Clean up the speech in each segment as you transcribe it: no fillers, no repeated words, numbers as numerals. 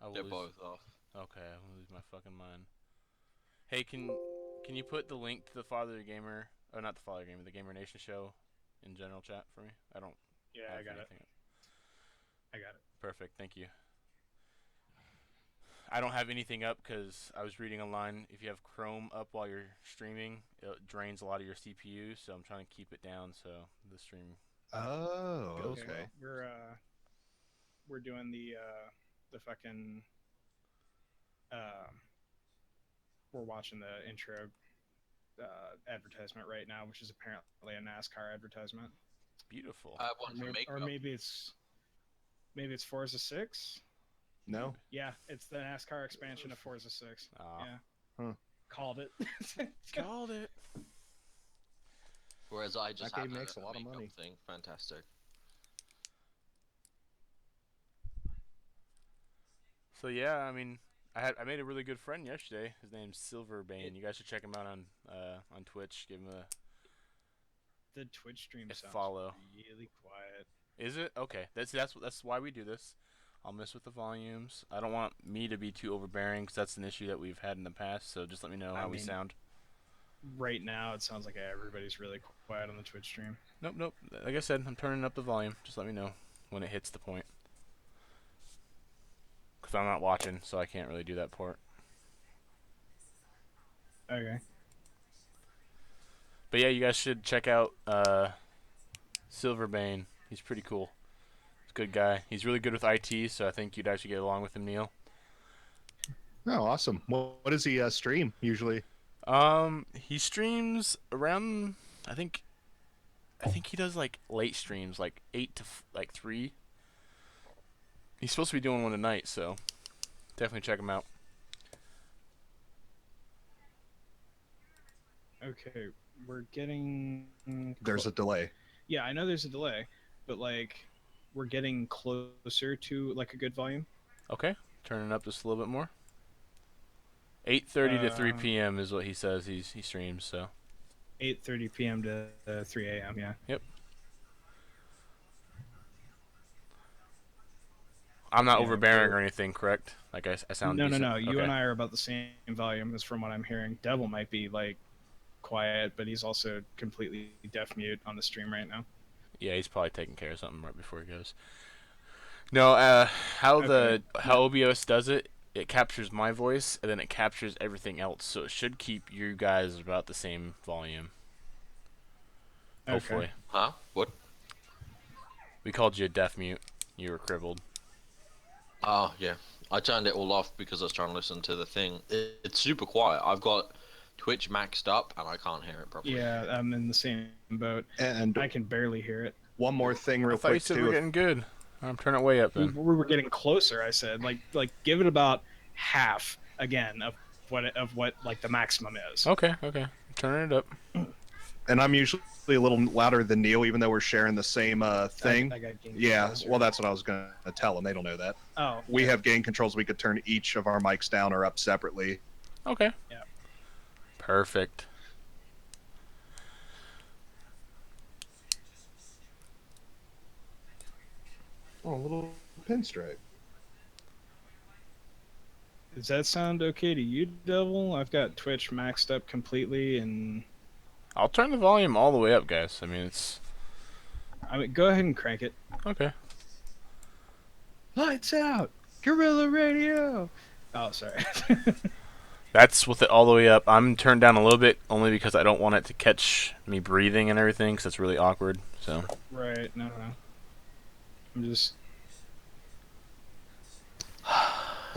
I will They're lose. both off. Okay, I'm gonna lose my fucking mind. Hey, can you put the link to the Father Gamer, or not the Father Gamer, the Gamer Nation show in general chat for me? I don't Yeah, have I got it. anything. I got it. Perfect, thank you. I don't have anything up because I was reading online. If you have Chrome up while you're streaming, it drains a lot of your CPU. So I'm trying to keep it down so the stream Oh, goes Okay, okay. well. we're doing the fucking uh we're watching the intro advertisement right now, which is apparently a NASCAR advertisement. Beautiful. I have one for Or makeup. maybe it's Forza 6. No. Maybe. Yeah, it's the NASCAR expansion of Forza 6. Ah, Yeah, Huh. called it. called it. Whereas I just That had game makes a a lot of makeup money. thing. Fantastic. So yeah, I mean, I made a really good friend yesterday. His name's It, Silverbane. You guys should check him out on Twitch. Give him the Twitch stream a sounds follow. really quiet. Is it okay? That's why we do this. I'll mess with the volumes. I don't want me to be too overbearing because that's an issue that we've had in the past. So just let me know I how we mean, sound. right now it sounds like everybody's really quiet on the Twitch stream. Nope, nope. Like I said, I'm turning up the volume. Just let me know when it hits the point. Because I'm not watching, so I can't really do that part. Okay. But yeah, you guys should check out Silverbane. He's pretty cool. He's a good guy. He's really good with IT, so I think you'd actually get along with him, Neil. Oh, awesome. What does he stream usually? He streams around. I think. I think he does like late streams, like 8 to 3. He's supposed to be doing one tonight, so definitely check him out. Okay, we're getting. There's a delay. Yeah, I know there's a delay, but like, we're getting closer to like a good volume. Okay, turning up just a little bit more. 8:30 to 3 Uh, p.m. is what he says he streams. So 8:30 p.m. to 3 a.m. Yeah. yep. I'm not Yeah. overbearing or anything, correct? Like I sound No, no, decent. no. You Okay. and I are about the same volume as from what I'm hearing. Devil might be like quiet, but he's also completely deaf mute on the stream right now. Yeah, he's probably taking care of something right before he goes. No, Okay. how OBS does it, it captures my voice and then it captures everything else, so it should keep you guys about the same volume. Okay. Hopefully. Huh? What? We called you a deaf mute. You were crippled. Oh, yeah. I turned it all off because I was trying to listen to the thing. It's super quiet. I've got Twitch maxed up and I can't hear it properly. Yeah, I'm in the same boat. And I can barely hear it. one more thing, I real thought you quick said we too. were getting good. I'm turning it way up We, then. we were getting closer. I said, like give it about half again of what like the maximum is. Okay, okay. Turning it up. And I'm usually a little louder than Neil, even though we're sharing the same thing. I got gain Yeah, closer. well, that's what I was gonna tell them. They don't know that. Oh, We have gain controls. We could turn each of our mics down or up separately. Okay. Yeah. Perfect. Oh, a little pinstripe. does that sound okay to you, Devil? I've got Twitch maxed up completely, and I'll turn the volume all the way up, guys. I mean, it's I mean, go ahead and crank it. okay. Lights out, Gorilla Radio. Oh, sorry. That's with it all the way up. I'm turned down a little bit only because I don't want it to catch me breathing and everything because it's really awkward. So Right. No, no. I'm just.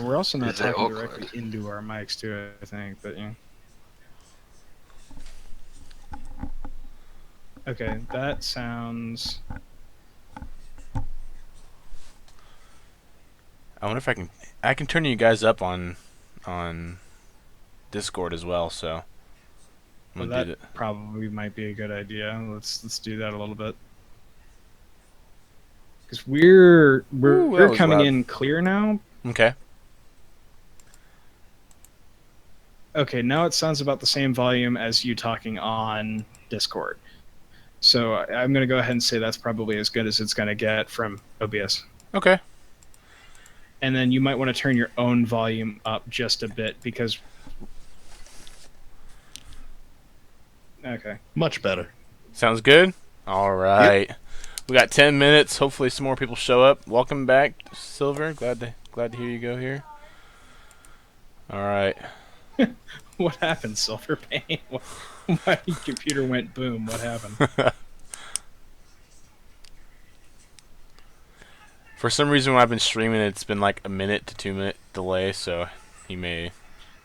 We're also not Is it talking awkward? directly into our mics too. I think, but yeah. Okay, that sounds. I wonder if I can turn you guys up on Discord as well. So I'm Well, gonna do that that. probably might be a good idea. Let's do that a little bit. Because Ooh, that we're was coming loud. in clear now. Okay. Okay, now it sounds about the same volume as you talking on Discord. So I'm going to go ahead and say that's probably as good as it's going to get from OBS. Okay. and then you might want to turn your own volume up just a bit because. Okay. Much better. Sounds good. All right. We got 10 minutes. Hopefully, some more people show up. Welcome back, Silver. Glad to hear you go here. All right. What happened, Silverpain? My computer went boom. What happened? For some reason, when I've been streaming, it's been like a minute to 2 minute delay, so he may.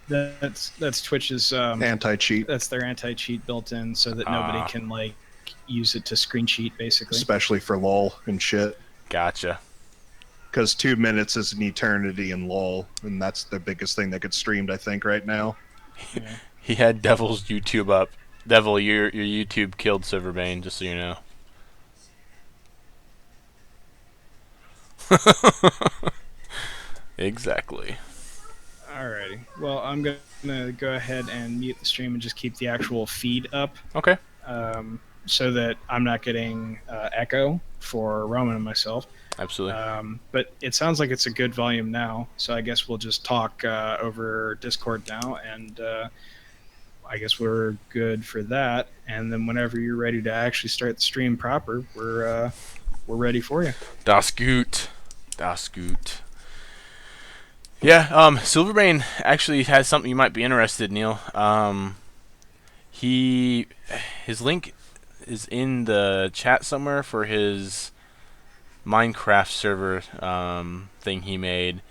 That's Twitch's Anti-cheat, that's their anti-cheat built in so that nobody can like use it to screen cheat basically. especially for LOL and shit. Gotcha. Because 2 minutes is an eternity in LOL, and that's the biggest thing that gets streamed, I think, right now. Yeah. He had Devil's YouTube up. Devil, your YouTube killed Silverbane, just so you know. Exactly. Alrighty. Well, I'm gonna go ahead and mute the stream and just keep the actual feed up, Okay. so that I'm not getting echo for Roman and myself. Absolutely. But it sounds like it's a good volume now, so I guess we'll just talk over Discord now, and I guess we're good for that. And then whenever you're ready to actually start the stream proper, we're ready for you. Das gut. Das gut. Yeah, Silverbane actually has something you might be interested, Neil. His link is in the chat somewhere for his Minecraft server thing he made,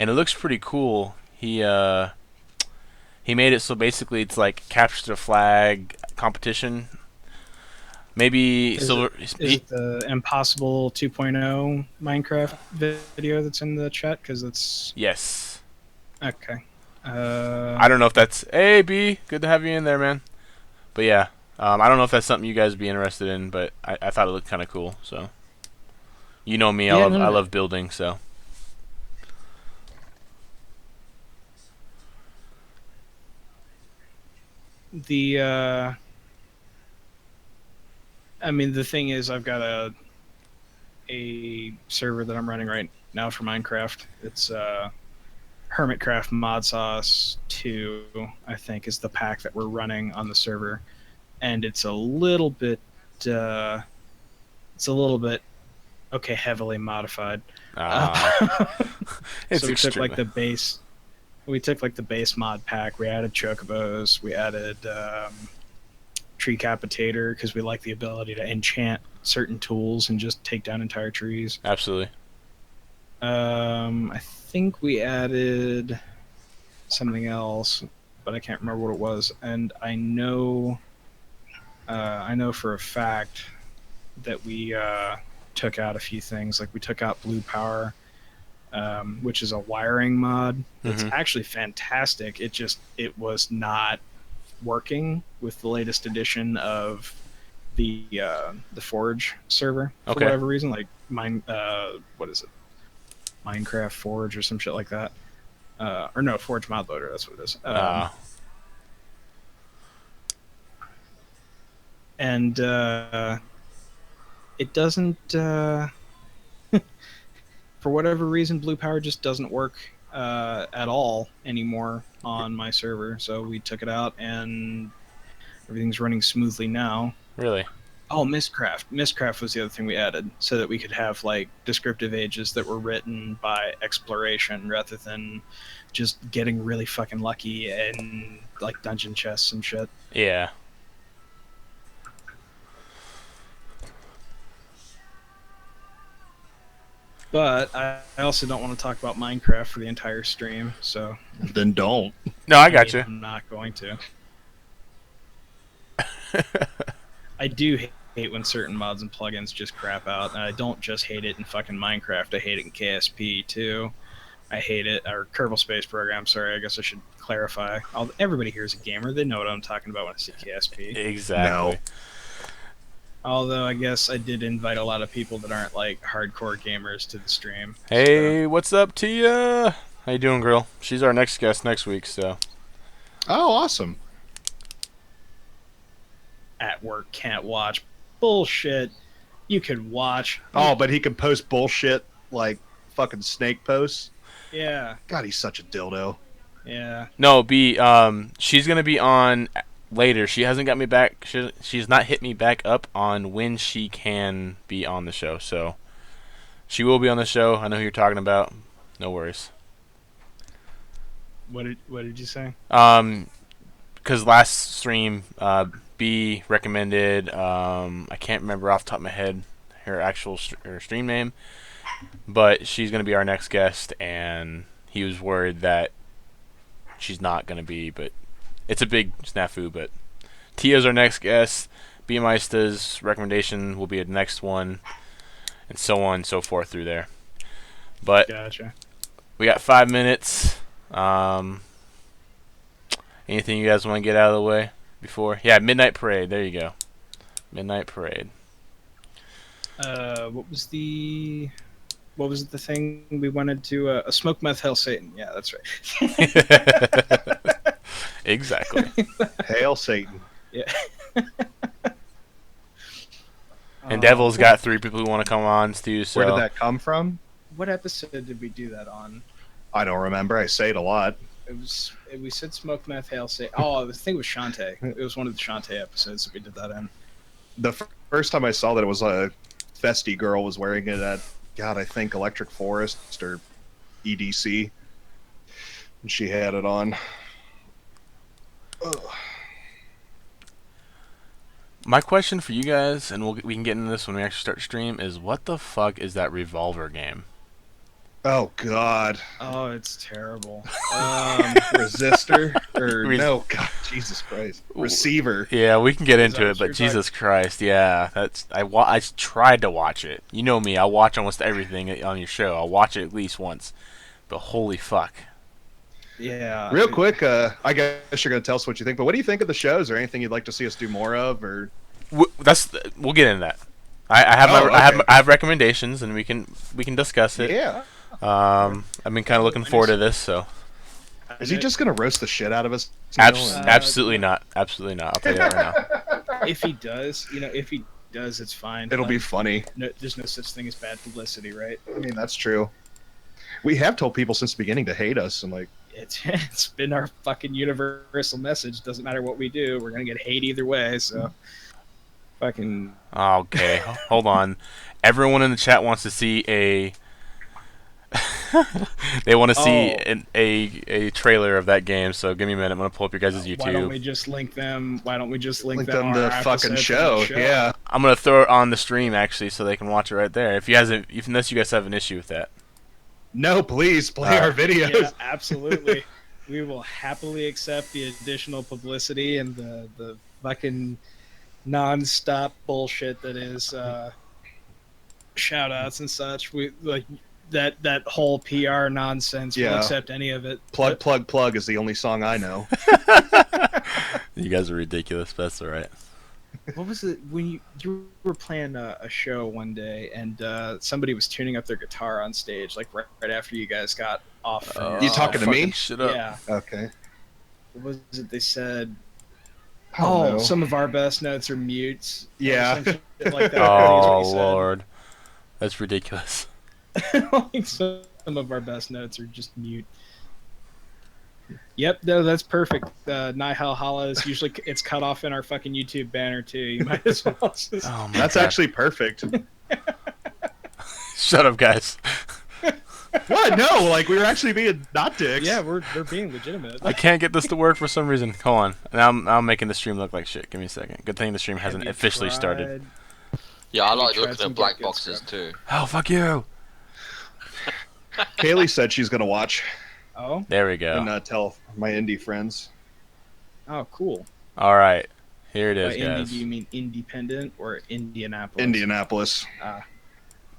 and it looks pretty cool. He made it so basically it's like capture the flag competition. Maybe Is Silver. Is it the Impossible 2.0 Minecraft video that's in the chat? Because it's Yes. okay. I don't know if that's A B. Good to have you in there, man. But yeah, I don't know if that's something you guys would be interested in, but I thought it looked kind of cool. So, you know me, I love building. So, the I mean, the thing is, I've got a server that I'm running right now for Minecraft. It's Hermitcraft Mod Sauce 2, I think, is the pack that we're running on the server, and it's a little bit okay, heavily modified. it's So we took extremely. like the base. We took like the base mod pack. We added chocobos. We added tree capitator because we like the ability to enchant certain tools and just take down entire trees. Absolutely. I think we added something else, but I can't remember what it was. And I know for a fact that we took out a few things. Like we took out Blue Power, which is a wiring mod. It's Mhm. actually fantastic. It was not working with the latest edition of the Forge server for Okay. whatever reason. Like what is it? Minecraft Forge or some shit like that. Or no, Forge Mod Loader. That's what it is. And it doesn't. For whatever reason, Blue Power just doesn't work at all anymore on my server. So we took it out, and everything's running smoothly now. Really? Oh, Mistcraft. Mistcraft was the other thing we added, so that we could have like descriptive ages that were written by exploration rather than just getting really fucking lucky and like dungeon chests and shit. Yeah. But I also don't want to talk about Minecraft for the entire stream, so Then don't. No, I got you. I'm not going to. I do hate when certain mods and plugins just crap out, and I don't just hate it in fucking Minecraft. I hate it in KSP too. I hate it, or Kerbal Space Program. Sorry, I guess I should clarify. Everybody here is a gamer. They know what I'm talking about when I say KSP. Exactly. Although I guess I did invite a lot of people that aren't like hardcore gamers to the stream. Hey, what's up, Tia? How you doing, girl? She's our next guest next week, so. Oh, awesome. At work, can't watch. Bullshit. You could watch. Oh, but he can post bullshit like fucking snake posts. Yeah. God, he's such a dildo. Yeah. No, she's gonna be on later. She hasn't got me back. She's not hit me back up on when she can be on the show. So she will be on the show. I know who you're talking about. No worries. What did you say? Because last stream, B recommended. I can't remember off the top of my head her actual her stream name, but she's gonna be our next guest, and he was worried that she's not gonna be, but it's a big snafu. But Tia's our next guest. B Meister's recommendation will be the next one, and so on and so forth through there. But Gotcha. we got 5 minutes. Anything you guys want to get out of the way before? Yeah, Midnight Parade. There you go. Midnight Parade. What was the thing we wanted to a smoke meth hell Satan? Yeah, that's right. Exactly. Hail Satan. Yeah. And Devil's got 3 people who want to come on too. So Where did that come from? What episode did we do that on? I don't remember. I say it a lot. We said smoke meth hail Satan. Oh, the thing was Shantae. It was one of the Shantae episodes that we did that in. The first time I saw that, it was a Festy girl was wearing it at, God, I think Electric Forest or EDC. And she had it on. Ugh. my question for you guys, and we can get into this when we actually start stream, is what the fuck is that Revolver game? Oh, God. Oh, it's terrible. Resistor? Or, Res- no, God, Jesus Christ. Receiver. Yeah, we can get into that it, what but you're Jesus Christ, yeah, I tried to watch it. You know me, I watch almost everything on your show. I'll watch it at least once, but holy fuck. Yeah. Real quick, I guess you're going to tell us what you think, but what do you think of the shows? Or anything you'd like to see us do more of? Or We'll get into that. I have Oh, okay. I have recommendations, and we can discuss it. Yeah. I've been kind of looking forward to this, so Is he just going to roast the shit out of us? absolutely not, absolutely not. I'll tell you that right now. If he does, it's fine. It'll be funny. No, there's no such thing as bad publicity, right? I mean, that's true. We have told people since the beginning to hate us, and like, It's been our fucking universal message. Doesn't matter what we do, we're gonna get hate either way. So, fucking. Okay, hold on. Everyone in the chat wants to see a. They want to see a trailer of that game. So give me a minute. I'm gonna pull up your guys' YouTube. Why don't we just link them? Why don't we just link link them them our the fucking episodes show. of the Yeah. I'm gonna throw it on the stream actually, so they can watch it right there. Unless you guys have an issue with that. No, please play our videos. Yeah, absolutely. We will happily accept the additional publicity and the fucking non-stop bullshit that is shout outs and such. We like that whole PR nonsense. We'll Yeah. accept any of it. Plug, plug, plug is the only song I know. You guys are ridiculous. But that's all right. What was it when you were playing a show one day and somebody was tuning up their guitar on stage like right after you guys got off? From You talking to me? fucking Shut up. Yeah. Okay. What was it they said? I don't know. Some of our best notes are mutes. Or Yeah. some shit like that, I think is what Oh he said. lord, that's ridiculous. Like some of our best notes are just mute. Yep, no, that's perfect. Nihal Hala is usually it's cut off in our fucking YouTube banner too. You might as well just. Oh my That's God. actually perfect. Shut up, guys. What? No, like we were actually being not dicks. Yeah, we're being legitimate. I can't get this to work for some reason. Hold on. Now I'm making the stream look like shit. Give me a second. Good thing the stream hasn't Have you officially started. tried- Yeah, I Have you like tried looking some at black Get boxes Scrubbed? too. Oh fuck you. Kaylee said she's gonna watch Oh, There we go. and tell my indie friends. oh, cool. All right. Here it By is, indie, guys. do you mean independent or Indianapolis? Indianapolis. Ah.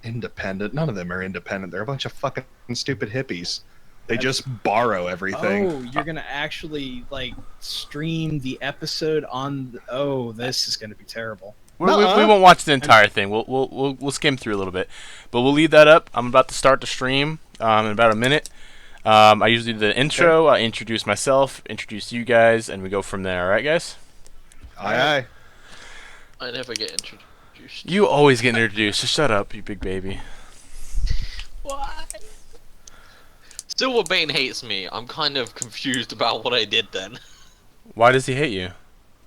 Independent. None of them are independent. They're a bunch of fucking stupid hippies. They just borrow everything. Oh, you're gonna actually like stream the episode on? Oh, this is gonna be terrible. We Nuh-uh. won't watch the entire thing. We'll skim through a little bit, but we'll leave that up. I'm about to start the stream in about a minute. I usually do the intro. I introduce myself, introduce you guys, and we go from there. All right, guys? Aye, aye. I never get introduced. You always get introduced. So shut up, you big baby. Why? Silverbane hates me. I'm kind of confused about what I did then. Why does he hate you?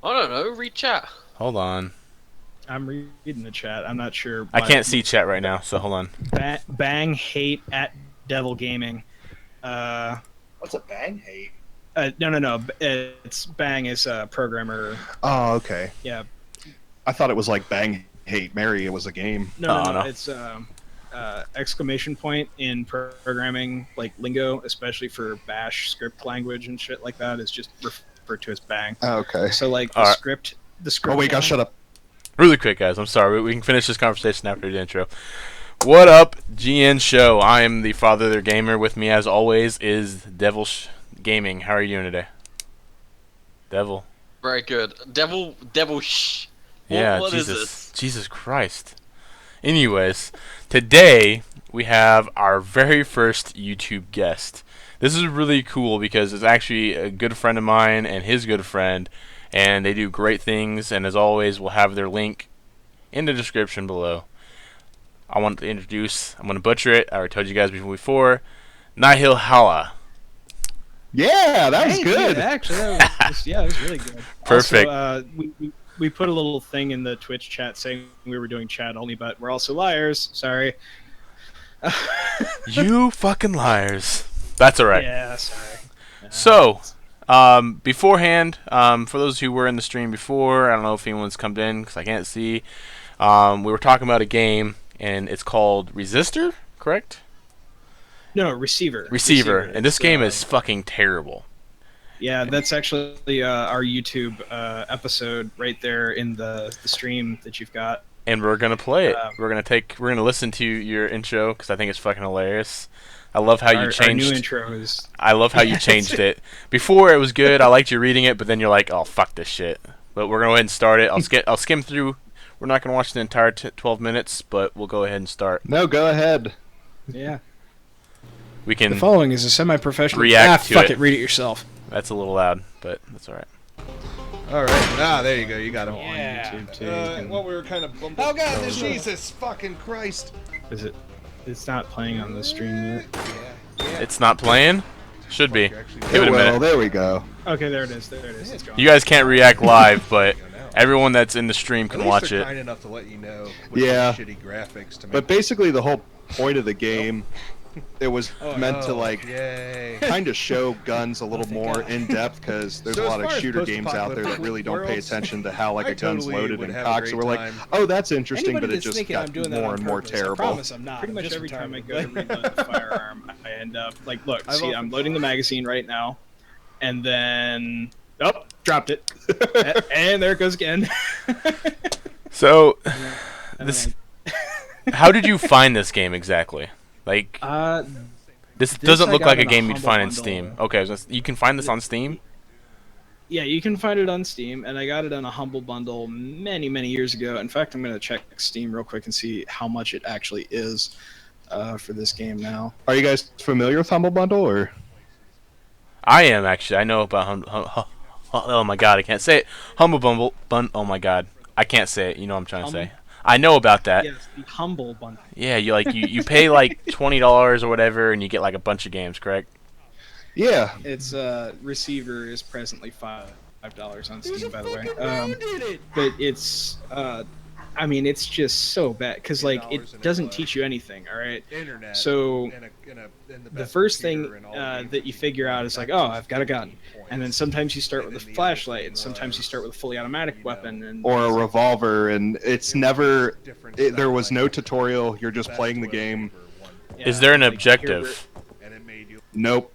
I don't know. Read chat. Hold on. I'm reading the chat. I'm not sure. I can't see chat right now, so hold on. Bang hate at Devil Gaming. What's a bang hate? No. It's Bang is a programmer. Oh, okay. Yeah. I thought it was like bang hate Mary. It was a game. No. It's exclamation point in programming, like lingo, especially for Bash script language and shit like that, is just referred to as Bang. Oh, okay. So like Alright. the script. Oh wait, gosh, shut up. Really quick, guys. I'm sorry. We can finish this conversation after the intro. What up, GN Show? I am the father of their gamer. With me, as always, is Devil Gaming. How are you doing today? Devil. Very good. Devil. Shh. Yeah, What is Jesus. this? Jesus Christ. Anyways, today we have our very first YouTube guest. This is really cool because it's actually a good friend of mine and his good friend, and they do great things, and as always, we'll have their link in the description below. I want to introduce, I'm going to butcher it, I already told you guys before, Nihil Hala. Yeah, that was Thank you. good. Actually, that was really good. Perfect. Also, we put a little thing in the Twitch chat saying we were doing chat only, but we're also liars. Sorry. You fucking liars. That's alright. Yeah, sorry. So, beforehand, for those who were in the stream before, I don't know if anyone's come in because I can't see. We were talking about a game, and it's called Resistor, correct? No, receiver. Receiver. And this It's, game is fucking terrible. Yeah, that's actually our YouTube episode right there in the stream that you've got. And we're gonna play it. Um, We're gonna listen to your intro because I think it's fucking hilarious. I love how you Our changed. new intro is. I love how you changed it. Before it was good. I liked you reading it, but then you're like, oh fuck this shit. But we're gonna go ahead and start it. I'll skim through. We're not gonna watch the entire 12 minutes, but we'll go ahead and start. No, go ahead. Yeah. We can. The following is a semi-professional. React to fuck it. it. Read it yourself. That's a little loud, but that's all right. All right. There you go. You got him. Yeah. On YouTube too. Well, we were kind of. Oh God! Jesus fucking Christ! Is it? It's not playing on the stream yet. Yeah. It's not playing. Should be. Give it a Well, minute. there we go. Okay, there it is. There it is. It's gone. You guys can't react live, but everyone that's in the stream At can least watch they're it. kind enough to let you know. With Yeah. Shitty graphics to make. But basically, the whole point of the game, it was meant to like Yay. kind of show guns a little more in depth because there's So a as lot of far as shooter games out there that really don't pay worlds, attention to how like I a gun's totally loaded would and have a cocked. So great we're like, time. oh, that's interesting, Anybody but it that's just thinking got I'm doing that more on and more purpose, I terrible. promise I'm not. Pretty I'm much just every time I retarded, go to but- reload the firearm, I end up like, look, I've see, often I'm loading the thought- magazine right now, and then dropped it, and there it goes again. So, And this. then How did you find this game exactly? Like, this doesn't I look got like a in a game you'd Humble find in Bundle. Steam. Okay, so you can find this on Steam. yeah, you can find it on Steam, and I got it on a Humble Bundle many, many years ago. In fact, I'm gonna check Steam real quick and see how much it actually is for this game now. Are you guys familiar with Humble Bundle or? I am actually. I know about oh my god, I can't say it. Humble Bumble Oh my god, I can't say it. You know what I'm trying to say. I know about that. Yes, the Humble Bundle. Yeah, you pay like $20 or whatever, and you get like a bunch of games, correct? Yeah. Its receiver is presently $5 on Steam, by the way. But it's I mean, it's just so bad because like it doesn't teach you anything. All right. Internet. So in the the best first thing computer in all the games that you figure out is like, oh, I've got a gun, and then sometimes you start with a flashlight, and sometimes you start with a fully automatic weapon, and Or a revolver, and it's never. There was no tutorial. You're just playing the game. yeah, Is there an like, objective? And it made you. Nope.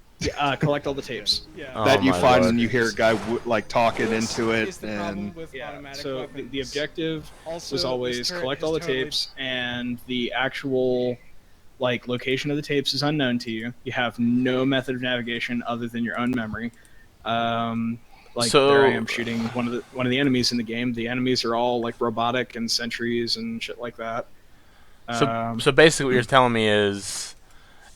collect all the tapes. Oh That you my find lord. and you hear a guy like talking into it, and Yeah. So the objective was always collect all the tapes, and the actual like location of the tapes is unknown to you. You have no method of navigation other than your own memory. Like So- there I am shooting one of the enemies in the game. The enemies are all like robotic and sentries and shit like that. So basically, what you're telling me is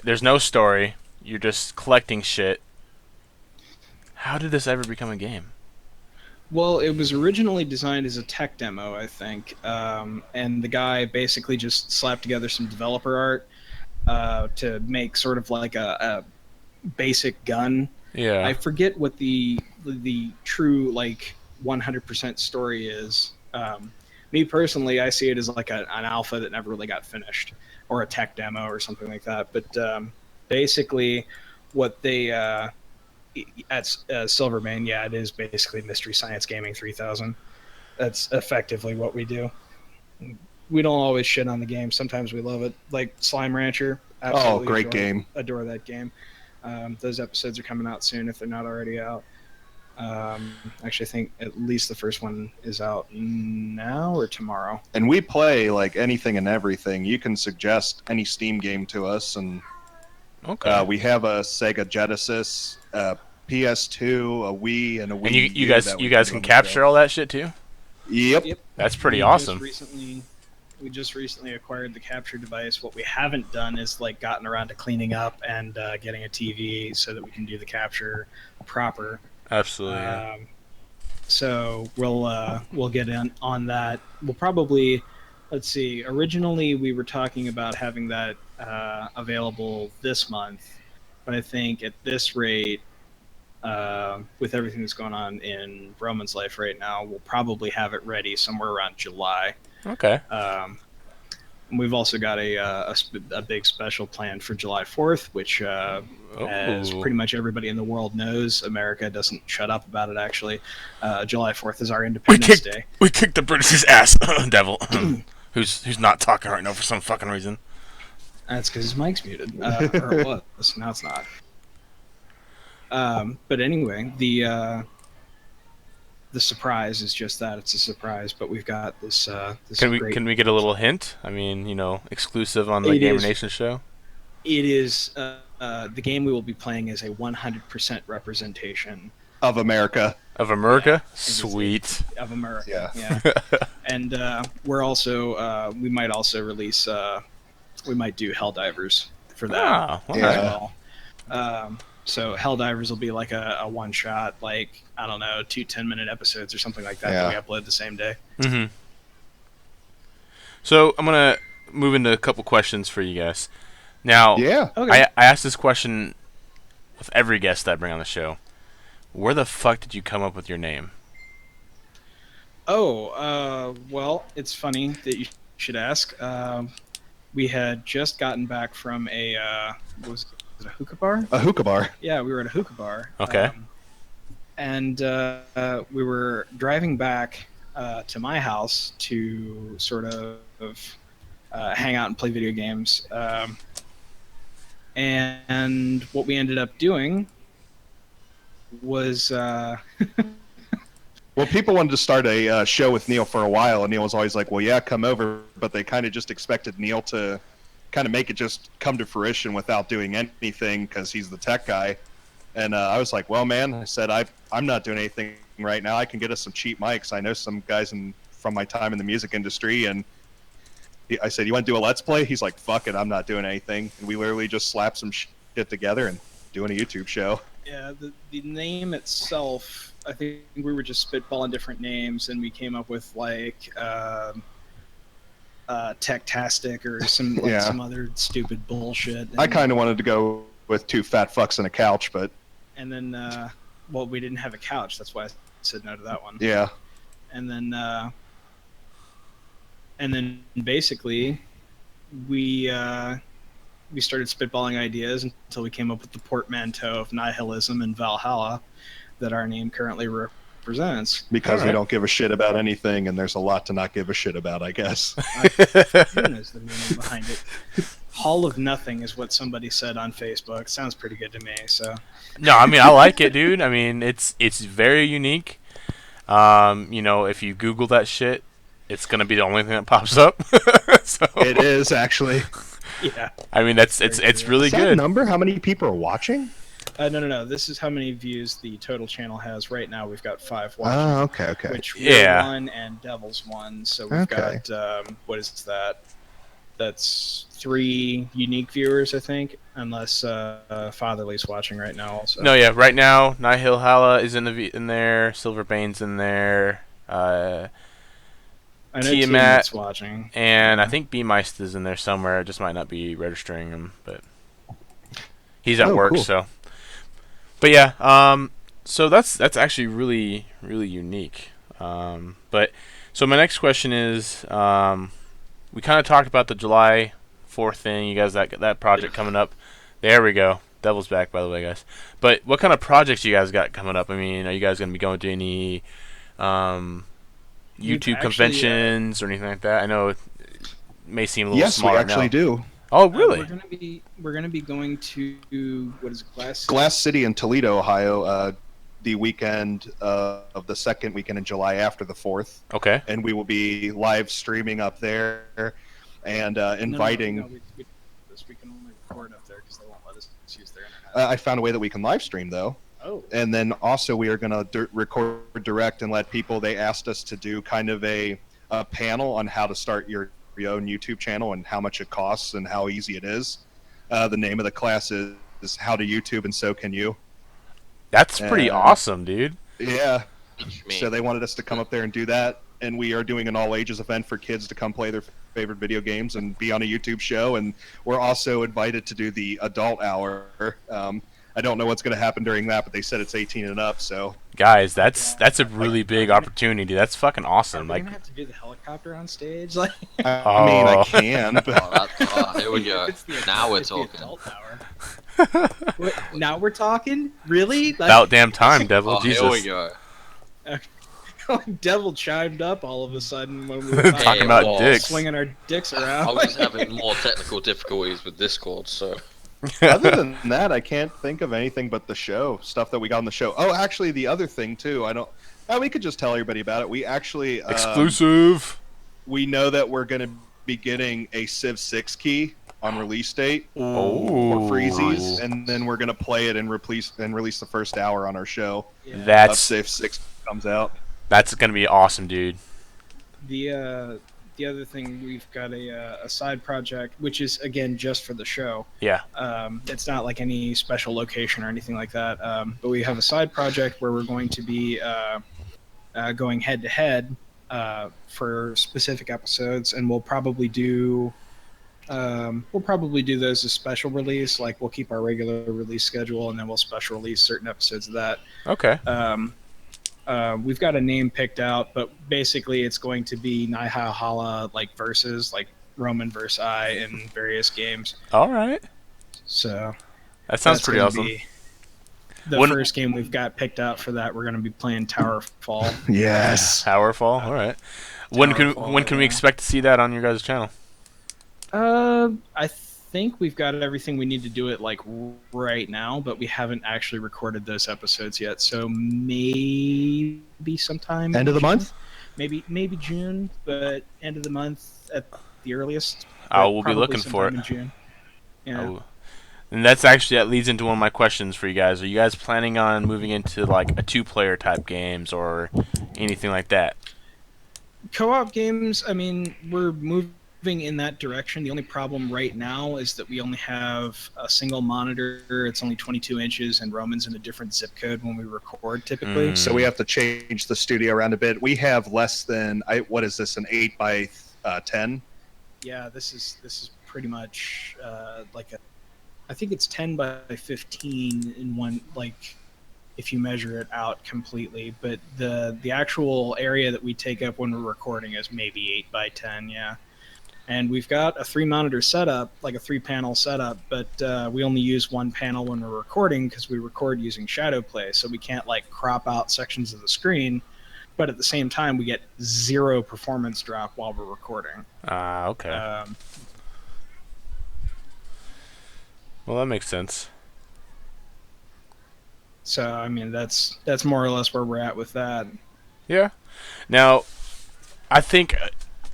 there's no story. You're just collecting shit. How did this ever become a game? Well, it was originally designed as a tech demo, I think, and the guy basically just slapped together some developer art to make sort of like a basic gun. Yeah. I forget what the true like 100% story is. Me personally, I see it as like an alpha that never really got finished, or a tech demo or something like that. But basically, what they at Silvermane, yeah, it is basically Mystery Science Gaming 3000. That's effectively what we do. We don't always shit on the game. Sometimes we love it. Like Slime Rancher. Absolutely great game. Adore that game. Those episodes are coming out soon if they're not already out. Actually, I think at least the first one is out now or tomorrow. And we play like anything and everything. You can suggest any Steam game to us, and Okay. we have a Sega Genesis, a PS2, a Wii, and a Wii. And you U guys that we you guys do can on the capture all that shit too? Yep. Yep. That's pretty We awesome. We just recently acquired the capture device. What we haven't done is like gotten around to cleaning up and getting a TV so that we can do the capture proper. Absolutely. Yeah. So we'll get in on that. We'll probably, let's see. Originally, we were talking about having that available this month, but I think at this rate, with everything that's going on in Roman's life right now, we'll probably have it ready somewhere around July. Okay. We've also got a big special planned for July 4th, which, as pretty much everybody in the world knows, America doesn't shut up about it, actually. July 4th is our Independence Day. We kicked the British's ass, devil. who's not talking right now for some fucking reason. That's because his mic's muted. Or it was. Now it's not. But anyway, the surprise is just that. It's a surprise, but we've got this. Can great... we get a little hint? I mean, exclusive on the Gamer Nation show. It is the game we will be playing is a 100% representation Of America. Of America? Yeah, Sweet. of America. Yeah. And we're also we might also release we might do Helldivers for that Ah, as alright. well. So Helldivers will be like a one shot, like I don't know, 2 10-minute episodes or something like that that we upload the same day. Mm-hmm. So I'm gonna move into a couple questions for you guys. Now, Yeah. Okay. I ask this question with every guest that I bring on the show. Where the fuck did you come up with your name? Well, it's funny that you should ask. We had just gotten back from what was it a hookah bar? A hookah bar. Yeah, we were at a hookah bar. Okay. And we were driving back to my house to sort of hang out and play video games. And what we ended up doing was Well, people wanted to start a show with Neil for a while, and Neil was always like, well, yeah, come over. But they kind of just expected Neil to kind of make it just come to fruition without doing anything because he's the tech guy. And I was like, well, man, I said, I'm not doing anything right now. I can get us some cheap mics. I know some guys from my time in the music industry. And I said, you want to do a Let's Play? He's like, fuck it, I'm not doing anything. And we literally just slapped some shit together and doing a YouTube show. Yeah, the name itself, I think we were just spitballing different names, and we came up with like Techtastic or some other stupid bullshit. I kind of wanted to go with 2 fat fucks and a couch, but And then, well, we didn't have a couch, that's why I said no to that one. yeah. And then basically we started spitballing ideas until we came up with the portmanteau of nihilism and Valhalla that our name currently represents. Because we Alright. don't give a shit about anything, and there's a lot to not give a shit about, I guess. Who knows the meaning behind it? Hall of Nothing is what somebody said on Facebook. Sounds pretty good to me. So No, I mean I like it, dude. I mean it's very unique. If you Google that shit, it's gonna be the only thing that pops up. So, It is, actually. yeah. I mean it's really Is that good. number? How many people are watching? No. This is how many views the total channel has right now. We've got 5 watching. Oh, okay. Which Yeah. we're 1 and Devil's 1. So we've Okay. got what is that? That's 3 unique viewers, I think, unless Fatherly's watching right now. Also, No, yeah, right now Nihil Hala is in there, Silverbane's in there, I know Tiamat. Tiamat's watching. and I think B-Meist is in there somewhere. I just might not be registering him, but he's at Oh, work, cool. so But yeah, so that's actually really really unique. But so my next question is, we kind of talked about the July 4th thing. You guys that project coming up. There we go. Devil's back, by the way, guys. But what kind of projects you guys got coming up? I mean, are you guys gonna be going to any YouTube conventions or anything like that? I know it may seem a little Yes, we small actually now. do. Oh, really? We're gonna be going to what is it, Glass? Glass City in Toledo, Ohio, the weekend of the second weekend in July after the 4th, Okay. and we will be live streaming up there and inviting. No, we can only record up there because they won't let us use their internet. I found a way that we can live stream though. Oh. And then also we are going to record direct and let people. They asked us to do kind of a panel on how to start your own YouTube channel and how much it costs and how easy it is. The name of the class is How to YouTube and So Can You. That's pretty awesome, dude. Yeah. Me. So they wanted us to come up there and do that. And we are doing an all ages event for kids to come play their favorite video games and be on a YouTube show. And we're also invited to do the adult hour. I don't know what's going to happen during that, but they said it's 18 and up. So Guys, that's a really big opportunity. That's fucking awson. Are we Like, gonna have to do the helicopter on stage? Like, I mean, I Oh. can. But Here we go. it's the- Now we're it's the talking. adult hour. What, now we're talking? Really? Like, about damn time, Devil. Oh, Jesus. here we go. Devil chimed up all of a sudden when we were Talking Hey, about well, dicks. swinging our dicks I around. was having more technical difficulties with Discord, so other than that, I can't think of anything but the show stuff that we got on the show. Oh, actually, the other thing too. We could just tell everybody about it. We actually Exclusive. We know that we're going to be getting a Civ 6 key on release date Oh. for freezies, and then we're going to play it and release the first hour on our show. Yeah. Of That's Civ 6 comes out. gonna be awesome, dude. The other thing, we've got a side project, which is again just for the show. Yeah. It's not like any special location or anything like that. But we have a side project where we're going to be going head to head for specific episodes, and we'll probably do those as special release. Like we'll keep our regular release schedule, and then we'll special release certain episodes of that. Okay. We've got a name picked out, but basically it's going to be Nihao Hala like versus like Roman versus I in various games. All right. So That sounds that's pretty gonna awesome. be the When- first game we've got picked out for that. We're going to be playing Tower Fall. Yes. Powerful. All right. When Towerfall, can we yeah. expect to see that on your guys' channel? I think we've got everything we need to do it like right now, but we haven't actually recorded those episodes yet. So maybe sometime End of the June. month? Maybe June, but end of the month at the earliest. I but will be probably looking for sometime it. in June. Yeah. Oh. And that leads into one of my questions for you guys. Are you guys planning on moving into like a 2-player type games or anything like that? Co-op games, I mean, we're moving in that direction. The only problem right now is that we only have a single monitor. It's only 22 inches, and Roman's in a different zip code when we record typically. Mm. So we have to change the studio around a bit. We have less than what is this? An 8 by 10? Yeah, this is pretty much like I think it's 10 by 15 in one, like if you measure it out completely. But the actual area that we take up when we're recording is maybe 8 by 10. Yeah. And we've got a 3-monitor setup, like a 3-panel setup, but we only use one panel when we're recording because we record using Shadow Play, so we can't like crop out sections of the screen. But at the same time, we get 0 performance drop while we're recording. Okay. Well, that makes sense. So I mean, that's more or less where we're at with that. Yeah. Now, I think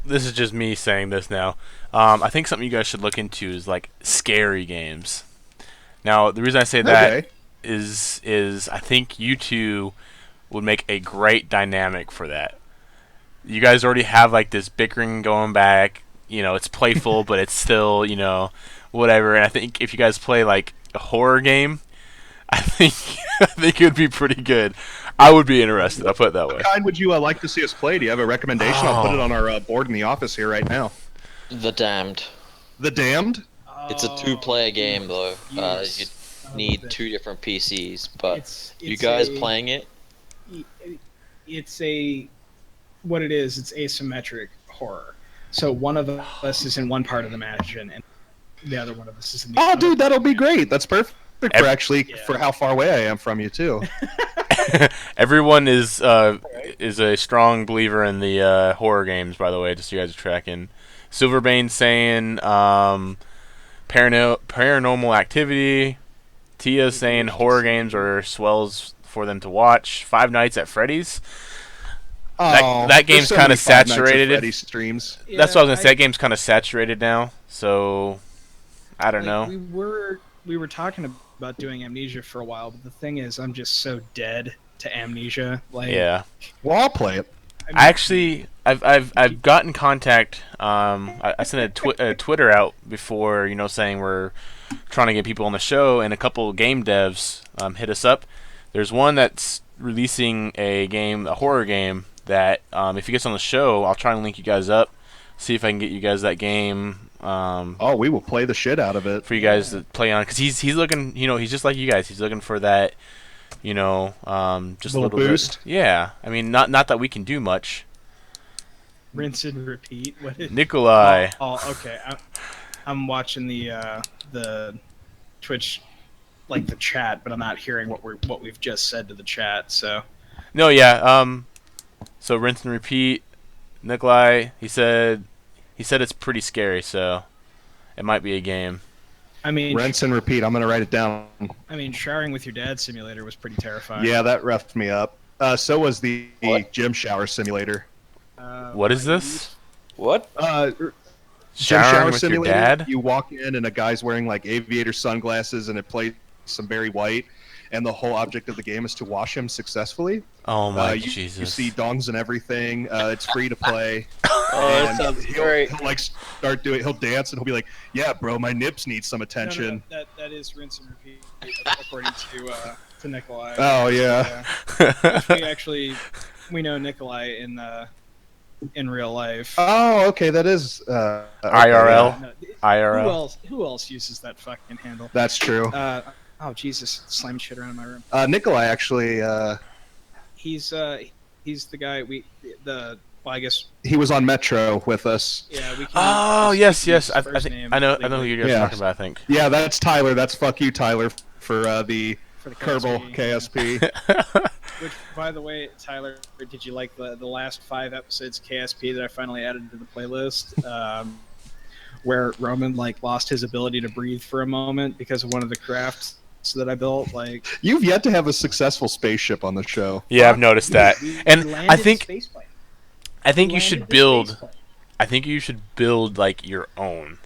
this is just me saying this now. I think something you guys should look into is like scary games. Now, the reason I say that Okay. is I think you two would make a great dynamic for that. You guys already have like this bickering going back. You know, it's playful, but it's still, you know, whatever. And I think if you guys play like a horror game, I think it would be pretty good. I would be interested. I'll put it that way. What kind would you like to see us play? Do you have a recommendation? I'll put it on our board in the office here right now. The Damned. The Damned? It's a 2-player game though. Yes. need it. 2 different PCs, but It's you guys a- playing it? It's what it is. It's asymmetric horror. So one of us is in one part of the mansion, and the other one of us is in the Oh, other dude, that'll be part of the great. That's perfect for Yeah. for how far away I am from you too. Everyone is a strong believer in the horror games. By the way, just so you guys are tracking. Silverbane saying paranormal activity. Tia saying horror games are swells for them to watch. Five Nights at Freddy's. That there's game's so kinda many Five Nights at saturated. Freddy's streams. Yeah, That's what I was gonna say. That game's kind of saturated now, so I don't know. We were talking about doing Amnesia for a while, but the thing is, I'm just so dead to Amnesia. Like, Yeah, Well, I'll play it. I've gotten contact. I sent a Twitter out before, saying we're trying to get people on the show, and a couple game devs hit us up. There's one that's releasing a horror game that if he gets on the show, I'll try and link you guys up, see if I can get you guys that game. Oh, we will play the shit out of it. For you guys to play on, because he's looking, he's just like you guys. He's looking for that, just a Little little boost? bit. Yeah, I mean, not that we can do much. rinse and repeat. What is, Nikolai. okay. I'm watching the Twitch, like the chat, but I'm not hearing what we've just said to the chat. So No, yeah. So rinse and repeat. Nikolai. He said it's pretty scary, so it might be a game. I mean, Rinse and repeat. I'm gonna write it down. showering with your dad simulator was pretty terrifying. Yeah, that roughed me up. So was the What? gym shower simulator. What is this? What? Gym Showering with your dad? You walk in and a guy's wearing like aviator sunglasses and it plays some Barry White, and the whole object of the game is to wash him successfully. Oh my You Jesus! see dongs and everything. It's free to play. Oh, that And sounds he'll, great. he'll like start doing. He'll dance and he'll be like, "Yeah, bro, my nips need some No, attention." that is rinse and repeat according to Nikolai. Oh yeah. We know Nikolai in real life. Oh, okay, that is IRL. No, IRL. Who else uses that fucking handle? That's true. Oh Jesus! Slamming shit around in my room. Nikolai actually, He's the guy I guess he was on Metro with us. yeah we can. Oh use yes. his I first think name I know legally who you guys Yeah. are talking about. I think. Yeah, that's Tyler. That's fuck you, Tyler, for the for the Kerbal KSP. KSP. Which, by the way, Tyler, did you like the last 5 episodes KSP that I finally added to the playlist? Where Roman lost his ability to breathe for a moment because of one of the crafts that I built. Like, You've yet to have a successful spaceship on the show. Yeah, I've noticed that. And we I landed think the spaceplane. I think We you should landed the build. spaceplane. I think you should build like your own,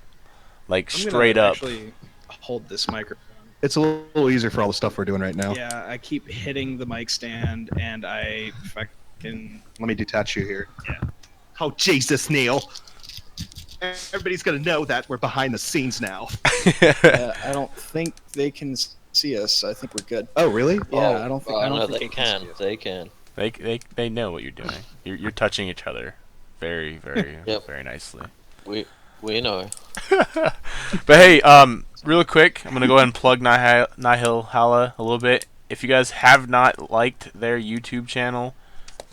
like I'm gonna straight up. Actually, hold this microphone. It's a little easier for all the stuff we're doing right now. Yeah, I keep hitting the mic stand, and I fucking. Let me detach you here. Yeah. Oh Jesus, Neil! Everybody's gonna know that we're behind the scenes now. I don't think they can see us. I think we're good. Oh really? Yeah, I don't think. I don't no, think they see can. us. They can. They know what you're doing. You're touching each other, very Yep. very nicely. We know. But hey, real quick, I'm gonna go ahead and plug Nihil Hala a little bit. If you guys have not liked their YouTube channel,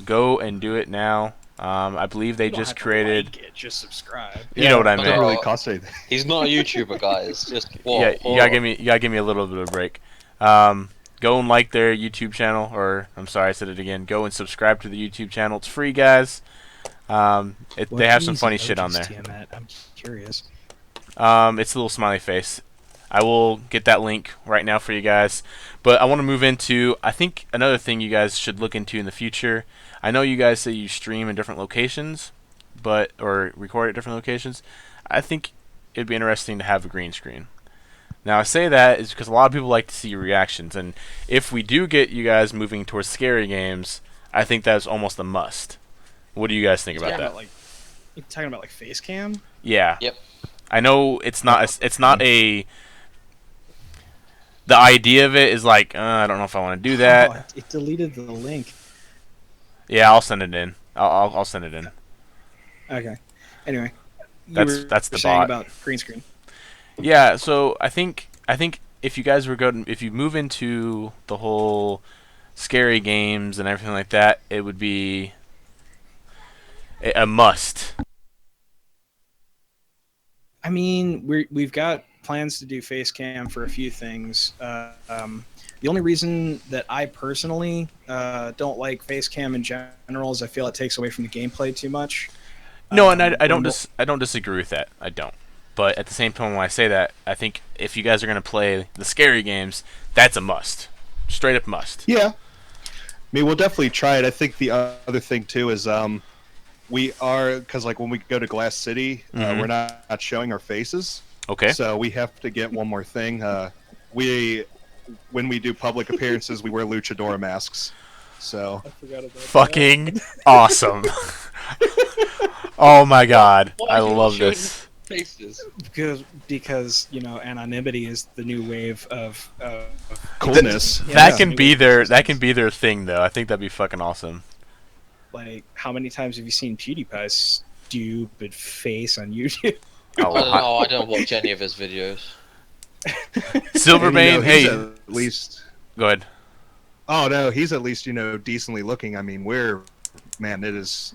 go and do it now. I believe they You don't just have to created. like it, just subscribe. You know what I It meant. doesn't really cost anything. He's not a YouTuber, guys. Just Yeah, you gotta give me a little bit of a break. Go and like their YouTube channel, or I'm sorry, I said it again. Go and subscribe to the YouTube channel. It's free, guys. They have some funny shit on there. I'm curious. It's a little smiley face. I will get that link right now for you guys. But I want to move into, I think, another thing you guys should look into in the future. I know you guys say you stream in different locations, or record at different locations. I think it'd be interesting to have a green screen. Now, I say that is because a lot of people like to see your reactions. And if we do get you guys moving towards scary games, I think that's almost a must. What do you guys think about that? You're talking about face cam? Yeah. Yep. I know it's not a. The idea of it is like, I don't know if I want to do that. Oh, it deleted the link. Yeah, I'll send it in. I'll send it in. Okay. Anyway, That's the saying bot. about green screen. Yeah, so I think if you guys were going, if you move into the whole scary games and everything like that, it would be a must. I mean, we've got plans to do face cam for a few things. The only reason that I personally don't like face cam in general is I feel it takes away from the gameplay too much. No, and I don't disagree with that. I don't. But at the same time, when I say that, I think if you guys are gonna play the scary games, that's a must, straight up must. Yeah. I mean, we'll definitely try it. I think the other thing too is we are, because like when we go to Glass City, Mhm. we're not showing our faces. Okay. So we have to get one more thing. When we do public appearances, we wear luchadora masks. So I forgot about Fucking awesome. Oh my god, I love this. Faces. because anonymity is the new wave of coolness. Yeah. That can be their thing though. I think that'd be fucking awesome. like, how many times have you seen PewDiePie's stupid face on YouTube? Oh, I don't watch any of his videos. Silverbane, And, he's hey, at least. go ahead. Oh no, he's at least decently looking. I mean, it is.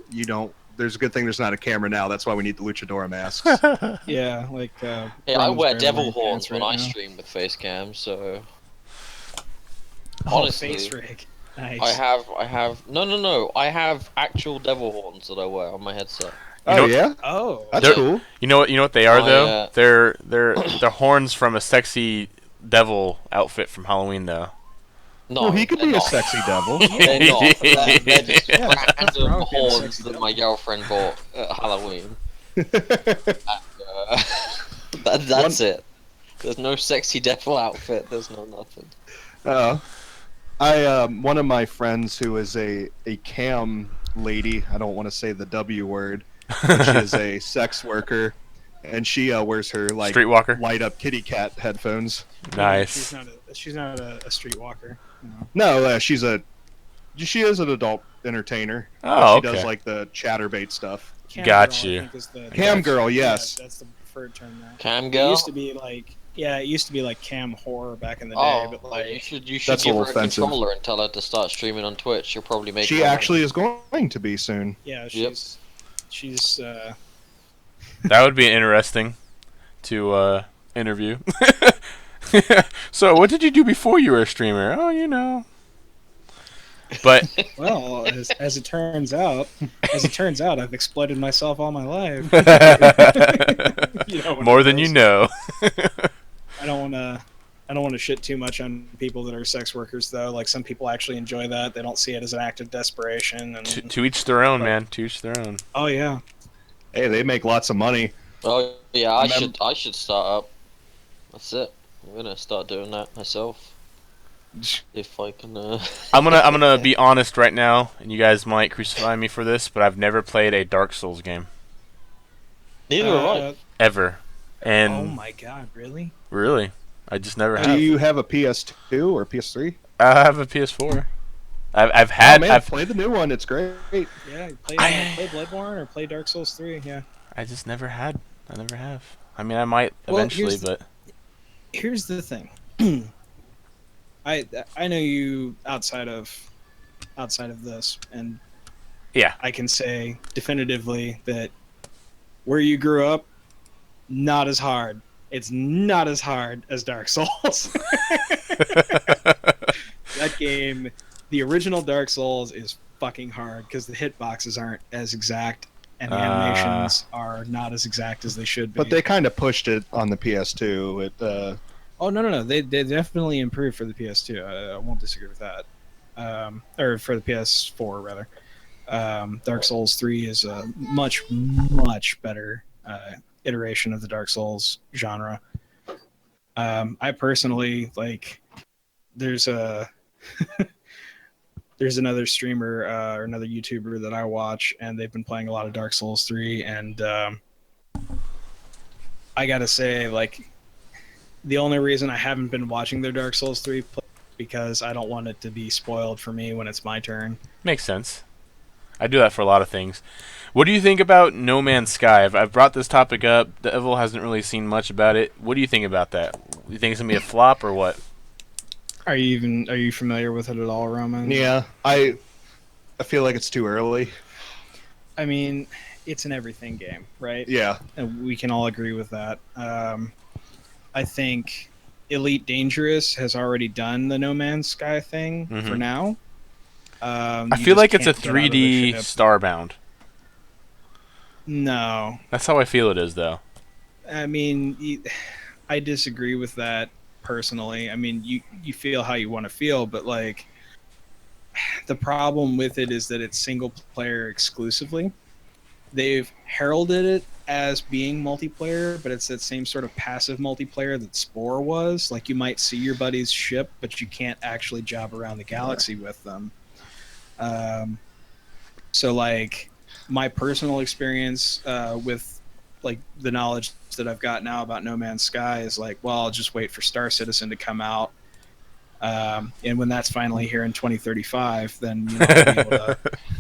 There's a good thing there's not a camera now. That's why we need the luchadora masks. Yeah, like. Yeah, I Brian's wear barely devil wearing horns pants when right I now. stream with face cam, so Oh, honestly, face rig. Nice. I have no. I have actual devil horns that I wear on my headset. You know- Oh yeah, Oh. that's They're- cool. You know what they are Oh, though? yeah. They're horns from a sexy devil outfit from Halloween though. No, Well, he could they're be a not. sexy devil. They're not. They're just Yeah, nothing random wrong with being a horns sexy that devil. my girlfriend bought at Halloween. That's it. There's no sexy devil outfit. There's no nothing. One of my friends who is a cam lady. I don't want to say the W word. But she is a sex worker, and she wears her like Streetwalker. light up kitty cat headphones. Nice. She's not a streetwalker. No. No, she is an adult entertainer. Oh, She does okay. like the chatterbait stuff. Cam Got girl, I you. think, is the- Cam girl, Yeah, yes. that's the preferred term now. Cam It girl. used to be like, it used to be like cam horror back in the day, Oh, but you like, should That's a give her little a offensive. controller and tell her to start streaming on Twitch. She'll probably make. She more money. actually is going to be soon. yeah, Yep. she's That would be interesting to interview. So, what did you do before you were a streamer? Oh, you know. But well, as it turns out, I've exploited myself all my life. You know what more it than you is. know. I don't want to shit too much on people that are sex workers, though. Like, some people actually enjoy that. They don't see it as an act of desperation. And To each their own, man. To each their own. oh yeah, Hey, they make lots of money. Oh yeah, I Remem- should start up. That's it. I'm gonna start doing that myself. If I can. I'm gonna be honest right now, and you guys might crucify me for this, but I've never played a Dark Souls game Neither have I. ever, and oh my god, really? really, I just never Do have. you have a PS2 or PS3? I have a PS4. I've Oh had man, I've play the new one. It's great. Yeah, you play Bloodborne or play Dark Souls 3. Yeah. I just never had. I never have. I mean, I might Well, eventually, here's the- but Here's the thing. I know you outside of this, and yeah, I can say definitively that where you grew up, not as hard. It's not as hard as Dark Souls. That game, the original Dark Souls, is fucking hard because the hitboxes aren't as exact and the animations are not as exact as they should be. But they kind of pushed it on the PS2. Oh no! They definitely improved for the PS2. I won't disagree with that. Or for the PS4 rather. Dark Souls 3 is a much better iteration of the Dark Souls genre. I personally like. There's another streamer or another YouTuber that I watch, and they've been playing a lot of Dark Souls 3, and I gotta say, like, the only reason I haven't been watching their Dark Souls 3 play is because I don't want it to be spoiled for me when it's my turn. makes sense. I do that for a lot of things. What do you think about No Man's Sky? I've brought this topic up. Devil hasn't really seen much about it. What do you think about that? You think it's gonna be a flop or what? Are you familiar with it at all, Roman? Yeah, I feel like it's too early. I mean, it's an everything game, right? Yeah, And we can all agree with that. I think Elite Dangerous has already done the No Man's Sky thing for Mhm. now. I You feel just like it's a can't get out of the 3D ship. Starbound. No, That's how I feel it is, though. I mean, I disagree with that personally. I mean, you feel how you want to feel, but like, the problem with it is that it's single player exclusively. They've heralded it as being multiplayer, but it's that same sort of passive multiplayer that Spore was. Like, you might see your buddy's ship, but you can't actually job around the galaxy with them. So, like, my personal experience with like the knowledge that I've got now about No Man's Sky is like, well, I'll just wait for Star Citizen to come out. And when that's finally here in 2035, then I'll be able to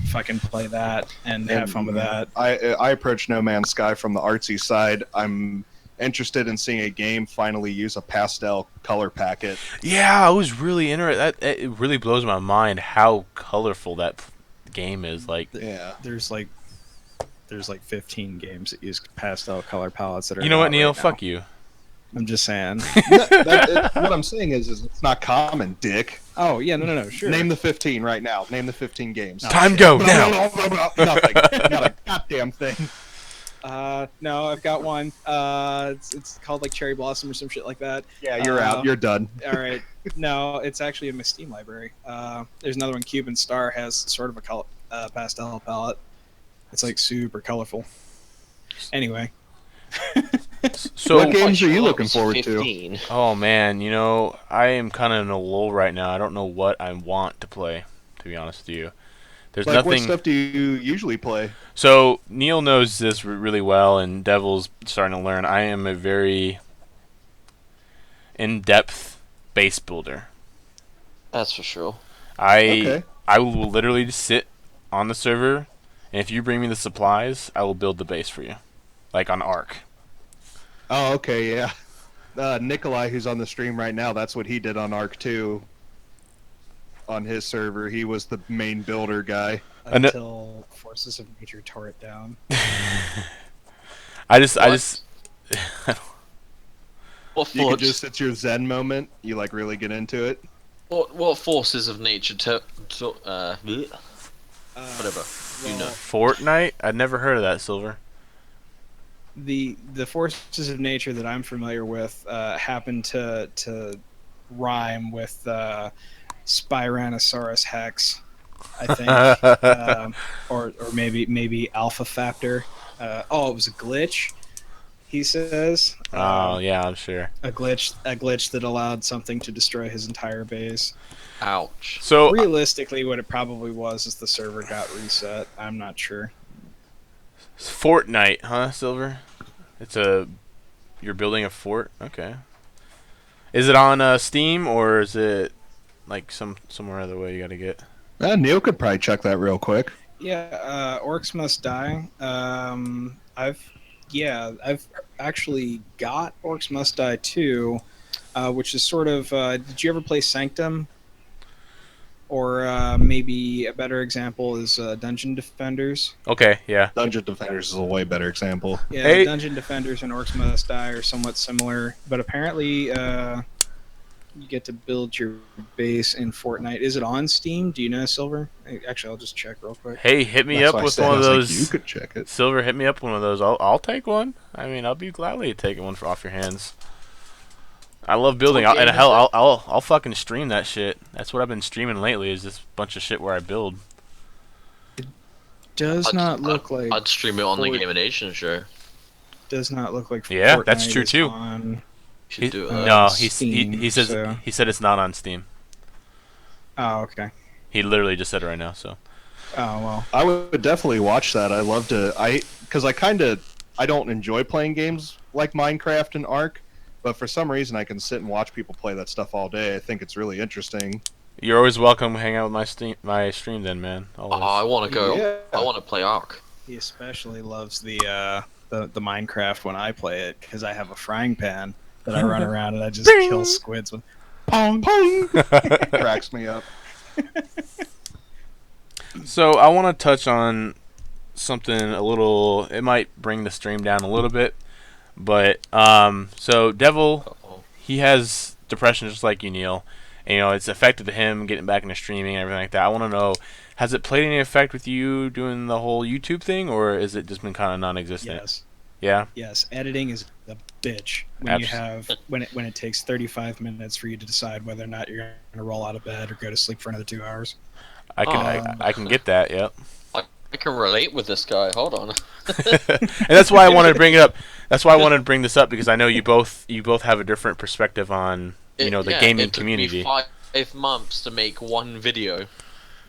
fucking play that and have fun with that. I approach No Man's Sky from the artsy side. I'm interested in seeing a game finally use a pastel color palette. Yeah, I was really interested. It really blows my mind how colorful that game is. Like, Yeah. There's like 15 games that use pastel color palettes that are. you know what, out Neil? right now. Fuck you. I'm just saying. What I'm saying is it's not common, dick. Oh yeah, no, sure. Name the 15 right now. Name the 15 games. Time go now. Nothing. Not a goddamn thing. No, I've got one. It's called like Cherry Blossom or some shit like that. Yeah, you're out. You're done. All right. No, it's actually in my Steam library. There's another one. Cuban Star has sort of a pastel palette. It's like super colorful. Anyway. So, What games are you Well, that looking was forward to? 15. oh man, I am kind of in a lull right now. I don't know what I want to play, to be honest with you. There's Like, what nothing. stuff do you usually play? So Neil knows this really well, and Devil's starting to learn. I am a very in-depth base builder. That's for sure. Okay. I will literally just sit on the server, and if you bring me the supplies, I will build the base for you, like on Ark. Oh, okay, yeah. Nikolai, who's on the stream right now, that's what he did on Ark 2. On his server, he was the main builder guy. Until Forces of Nature tore it down. I just What You could force? just, it's your Zen moment. You like really get into it. What forces of nature bleh, whatever. You know. Fortnite. I'd never heard of that, Silver. The Forces of Nature that I'm familiar with happen to rhyme with Spiranosaurus Hex, I think, or maybe Alpha Factor. It was a glitch. He says. Oh yeah, I'm sure. A glitch that allowed something to destroy his entire base. Ouch. So Realistically, what it probably was is the server got reset. I'm not sure. Fortnite, huh, Silver? You're building a fort. Okay. Is it on Steam or is it like somewhere other way you gotta get? Neil could probably check that real quick. Yeah, Orcs Must Die. I've actually got Orcs Must Die 2, which is sort of. Did you ever play Sanctum? Or maybe a better example is Dungeon Defenders. Okay, yeah. Dungeon Defenders is a way better example. Yeah, Hey. Dungeon Defenders and Orcs Must Die are somewhat similar, but apparently you get to build your base in Fortnite. Is it on Steam? Do you know, Silver? Actually, I'll just check real quick. Hey, hit me That's up why I with said, one I of was like, those. you could check it. Silver, hit me up with one of those. I'll take one. I mean, I'll be gladly taking one off your hands. I love building. What game And is hell, it? I'll fucking stream that shit. That's what I've been streaming lately. Is this bunch of shit where I build. Does not look like. I'd stream it on the Fort- Game Nation show. Does not look like. Yeah, that's Fortnite true, is too. On... Should do it. No, Steam, he says so- he said it's not on Steam. Oh, okay. He literally just said it right now. So Oh well. I would definitely watch that. I love to. Because I don't enjoy playing games like Minecraft and Ark, but for some reason I can sit and watch people play that stuff all day. I think it's really interesting. you're always welcome to hang out with my stream then, man. Oh, Always. I want to go. Yeah. I want to play Ark. He especially loves the Minecraft when I play it because I have a frying pan. that I run around and I just kill squids with. Pong pong. Cracks me up. So I want to touch on something a little. It might bring the stream down a little bit, but so Devil, Uh-oh. he has depression just like you, Neil. And, it's affected him getting back into streaming and everything like that. I want to know, has it played any effect with you doing the whole YouTube thing, or is it just been kind of non-existent? Yes, Yeah. yes. Editing is a bitch when you have when it takes 35 minutes for you to decide whether or not you're going to roll out of bed or go to sleep for another 2 hours. I can I can get that. Yep. I can relate with this guy. Hold on. And that's why I wanted to bring it up. That's why I wanted to bring this up, because I know you both have a different perspective on the gaming it took community. Me 5 months to make one video.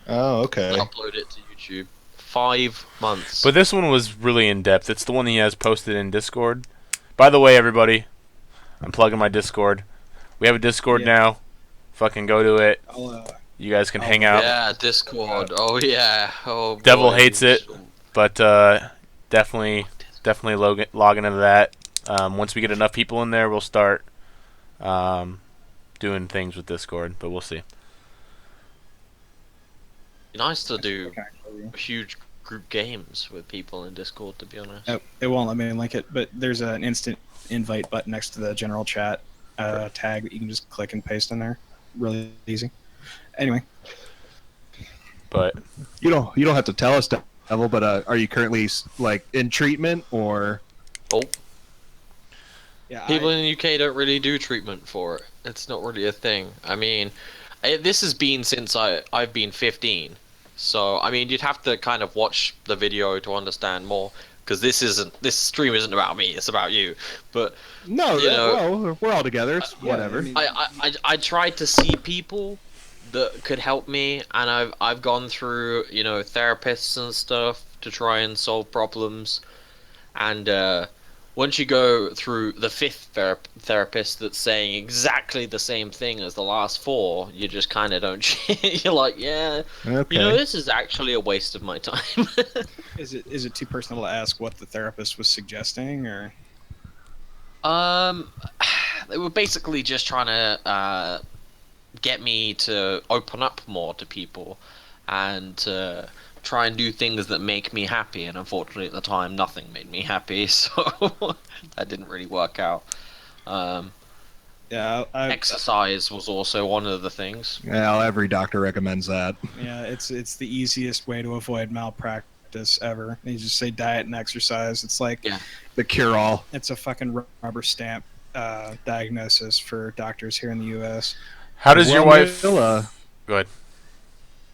Oh, okay. And upload it to YouTube. 5 months. But this one was really in depth. It's the one he has posted in Discord. By the way, everybody, I'm plugging my Discord. We have a Discord now. Fucking go to it. You guys can hang out. Yeah, Discord. Oh yeah. Oh. Devil boy. hates it, but definitely log into that. Once we get enough people in there, we'll start doing things with Discord. But we'll see. Be nice to do huge group games with people in Discord, to be honest. Oh, it won't let me link it, but there's an instant invite button next to the general chat tag that you can just click and paste in there. Really easy. Anyway, But You don't have to tell us, Devil, but are you currently like in treatment or? Oh, yeah, people in the UK don't really do treatment for it. It's not really a thing. I mean, this has been since I've been 15. So I mean, you'd have to kind of watch the video to understand more, because this stream isn't about me. It's about you. But No, You know- well, we're all together. It's yeah, whatever. I mean- I tried to see people that could help me, and I've gone through therapists and stuff to try and solve problems, and once you go through the fifth therapist that's saying exactly the same thing as the last four, you just kind of don't. You're like, yeah, Okay. this is actually a waste of my time. is it too personal to ask what the therapist was suggesting, or? They were basically just trying to get me to open up more to people and try and do things that make me happy. And unfortunately, at the time, nothing made me happy, so that didn't really work out. Yeah, Exercise was also one of the things. Well, every doctor recommends that. yeah, it's the easiest way to avoid malpractice ever. You just say diet and exercise. It's like The cure-all. it's a fucking rubber stamp diagnosis for doctors here in the U.S. how does your wife? Neil, Go ahead.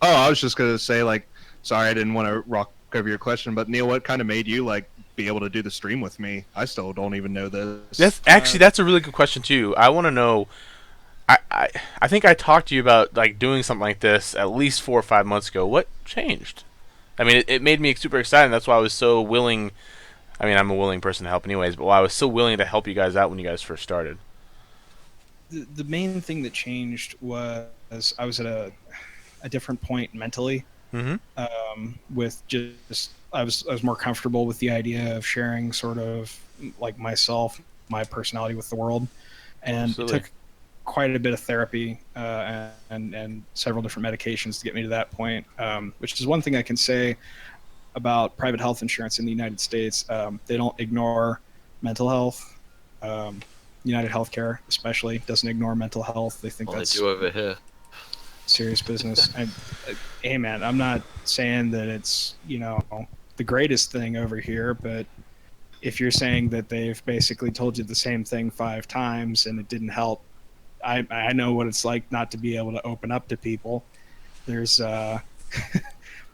Oh, I was just gonna say, like, sorry, I didn't want to rock over your question, but Neil, what kind of made you like be able to do the stream with me? I still don't even know this. That's a really good question too. I want to know. I think I talked to you about like doing something like this at least 4 or 5 months ago. What changed? I mean, it made me super excited. That's why I was so willing. I mean, I'm a willing person to help anyways, but why I was so willing to help you guys out when you guys first started. The main thing that changed was I was at a different point mentally. Mm-hmm. With just I was more comfortable with the idea of sharing sort of like myself, my personality with the world, and Absolutely. it took quite a bit of therapy and several different medications to get me to that point. Which is one thing I can say about private health insurance in the United States. They don't ignore mental health. United Healthcare especially doesn't ignore mental health. They think Well, they that's do over here. serious business. Hey man, I'm not saying that it's the greatest thing over here, but if you're saying that they've basically told you the same thing 5 times and it didn't help, I know what it's like not to be able to open up to people. There's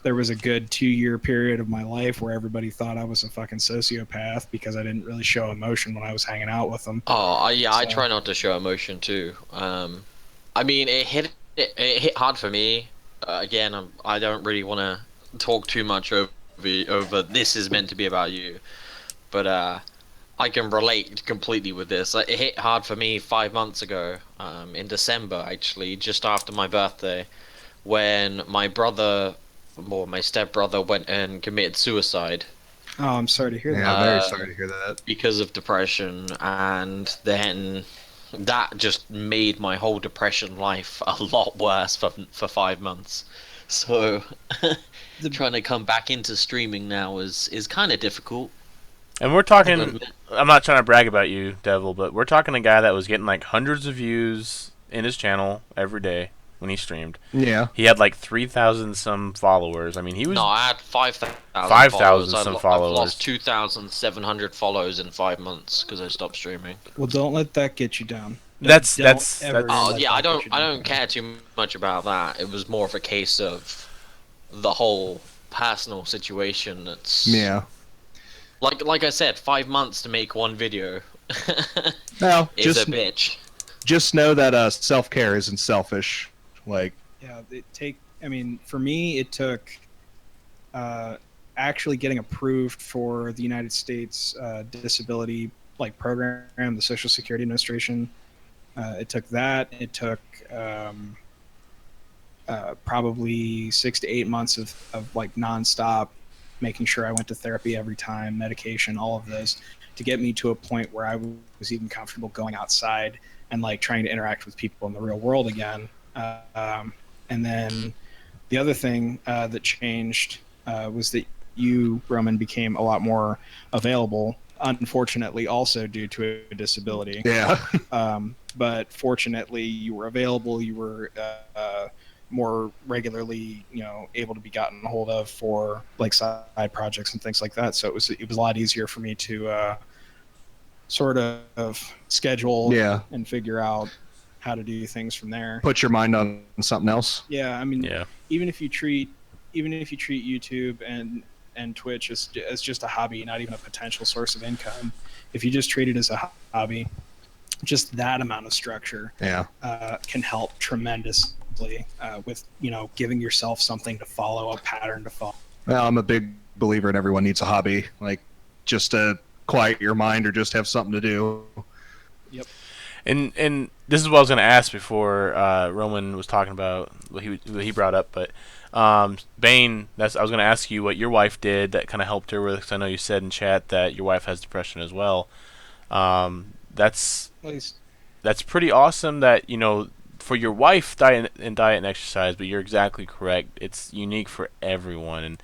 there was a good 2-year period of my life where everybody thought I was a fucking sociopath because I didn't really show emotion when I was hanging out with them. Oh, yeah, I So- try not to show emotion too. I mean, it hit hard for me. Again, I don't really want to talk too much over this is meant to be about you, but I can relate completely with this. It hit hard for me 5 months ago, in December actually, just after my birthday, when my brother, or my stepbrother, went and committed suicide. Oh, I'm sorry to hear Yeah, that. I'm very Uh, sorry to hear that. because of depression, and then that just made my whole depression life a lot worse for 5 months. So trying to come back into streaming now is kind of difficult. And we're I'll talking. admit. I'm not trying to brag about you, Devil, but we're talking a guy that was getting like hundreds of views in his channel every day when he streamed. Yeah. He had like 3,000 some followers. I mean, he was. No, I had 5,000 5,000 followers. some I've followers. lost 2,700 follows in 5 months because I stopped streaming. Well, don't let that get you down. That's- Don't that's- ever that's- Oh let yeah, that I get don't you I down. don't care too much about that. It was more of a case of the whole personal situation. That's Yeah. like I said, 5 months to make one video Well, is a bitch. just know that self-care isn't selfish. Like, Yeah, I mean, for me, it took actually getting approved for the United States disability program, the Social Security Administration. It took that. It took probably 6 to 8 months of like nonstop making sure I went to therapy every time, medication, all of this, to get me to a point where I was even comfortable going outside and like trying to interact with people in the real world again. And then the other thing that changed was that you, Roman, became a lot more available. Unfortunately, also due to a disability. yeah. But fortunately, you were available. You were more regularly, able to be gotten a hold of for like side projects and things like that. So it was a lot easier for me to sort of schedule Yeah. and figure out how to do things from there. Put your mind on something else. Yeah, I mean, Yeah. even if you treat YouTube and Twitch as just a hobby, not even a potential source of income, if you just treat it as a hobby, just that amount of structure Yeah. can help tremendously with giving yourself something to follow, a pattern to follow. Well, I'm a big believer in everyone needs a hobby, like just to quiet your mind or just have something to do. And this is what I was going to ask before Roman was talking about what he brought up. But Bane, I was going to ask you what your wife did that kind of helped her with. Because I know you said in chat that your wife has depression as well. That's pretty awesome that for your wife diet and exercise. But you're exactly correct. It's unique for everyone.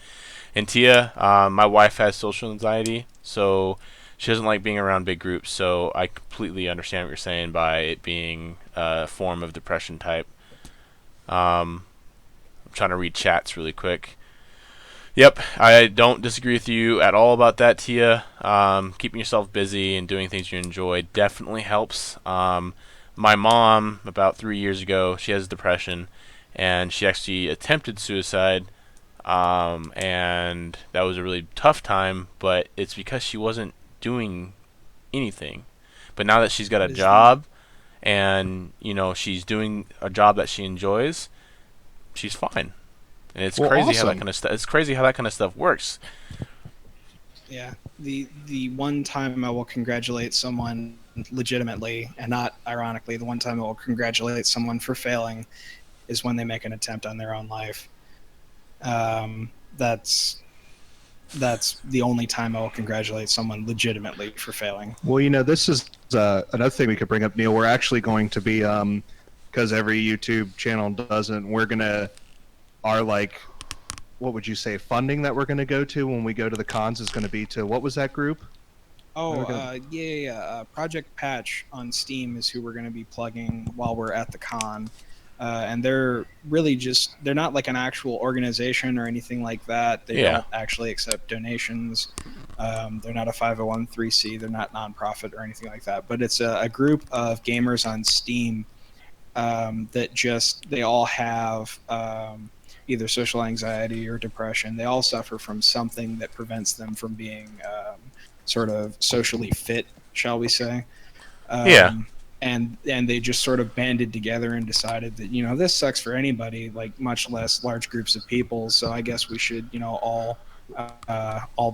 And Tia, my wife has social anxiety, so she doesn't like being around big groups. So I completely understand what you're saying by it being a form of depression type. I'm trying to read chats really quick. Yep, I don't disagree with you at all about that, Tia. Keeping yourself busy and doing things you enjoy definitely helps. My mom, about 3 years ago, she has depression, and she actually attempted suicide. And that was a really tough time, but it's because she wasn't doing anything. But now that she's got a job and she's doing a job that she enjoys, she's fine. And it's crazy how that kind of stuff. It's crazy how that kind of stuff works. Yeah, the one time I will congratulate someone legitimately, and not ironically, the one time I will congratulate someone for failing is when they make an attempt on their own life. That's the only time I will congratulate someone legitimately for failing. Well, this is another thing we could bring up, Neil. We're actually going to be, because every YouTube channel doesn't, we're going to, what would you say, funding that we're going to go to when we go to the cons is going to be to, what was that group? Project Patch on Steam is who we're going to be plugging while we're at the con. And they're really they're not like an actual organization or anything like that. They don't actually accept donations. They're not a 501(c)(3). They're not nonprofit or anything like that. But it's a group of gamers on Steam that they all have either social anxiety or depression. They all suffer from something that prevents them from being sort of socially fit, shall we say. And they just sort of banded together and decided that this sucks for anybody, like much less large groups of people. So I guess we should all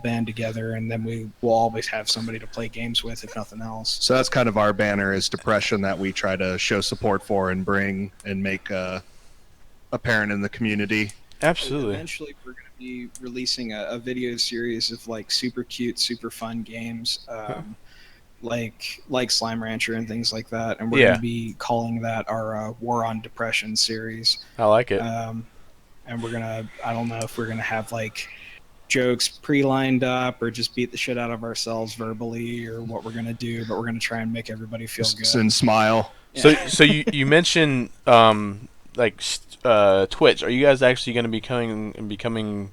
band together, and then we will always have somebody to play games with, if nothing else. So that's kind of our banner, is depression, that we try to show support for and bring and make apparent in the community. Absolutely. Eventually, we're going to be releasing a video series of like super cute, super fun games, like Slime Rancher and things like that. And we're going Yeah. to be calling that our War on Depression series. I like it. And we're gonna, I don't know if we're gonna have like jokes pre-lined up or just beat the shit out of ourselves verbally or what we're gonna do, but we're gonna try and make everybody feel good. And smile. So you mentioned Twitch. Are you guys actually going to be becoming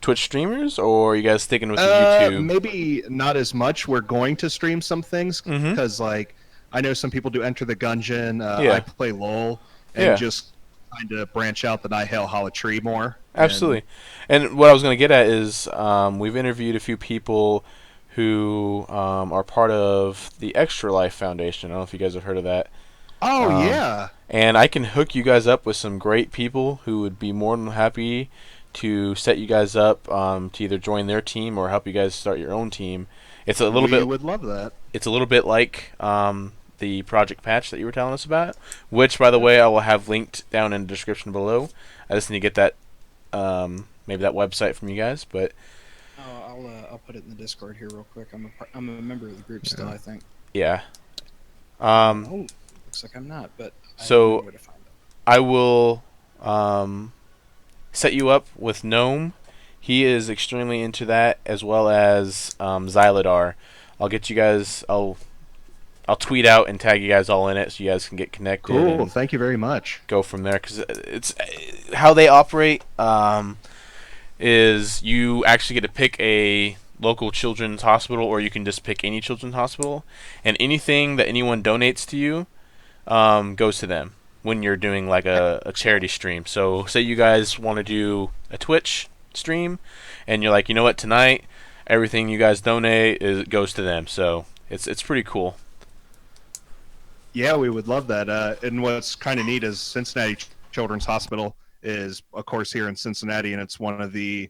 Twitch streamers, or are you guys sticking with the YouTube? Maybe not as much. We're going to stream some things Mhm. because, like, I know some people do Enter the Gungeon. Yeah. I play LOL and Yeah. just kind of branch out the Nihil Tree more. Absolutely. And what I was going to get at is we've interviewed a few people who are part of the Extra Life Foundation. I don't know if you guys have heard of that. Oh, Um, yeah. And I can hook you guys up with some great people who would be more than happy to set you guys up to either join their team or help you guys start your own team. It's a little We bit. would love that. It's a little bit like the Project Patch that you were telling us about, which, by the way, I will have linked down in the description below. I just need to get that maybe that website from you guys, but I'll put it in the Discord here real quick. I'm a member of the group still, I think. yeah. Oh, looks like I'm not, but So- I know where to find it. I will set you up with Gnome. He is extremely into that, as well as Xyladar. I'll get you guys. I'll tweet out and tag you guys all in it, so you guys can get connected. Cool. And Thank you very much. go from there, because it's how they operate. Is you actually get to pick a local children's hospital, or you can just pick any children's hospital, and anything that anyone donates to you goes to them when you're doing like a charity stream. So say you guys want to do a Twitch stream, and you're like, you know what, tonight everything you guys donate goes to them. So it's pretty cool. Yeah, we would love that. And what's kind of neat is Cincinnati Children's Hospital is, of course, here in Cincinnati, and it's one of the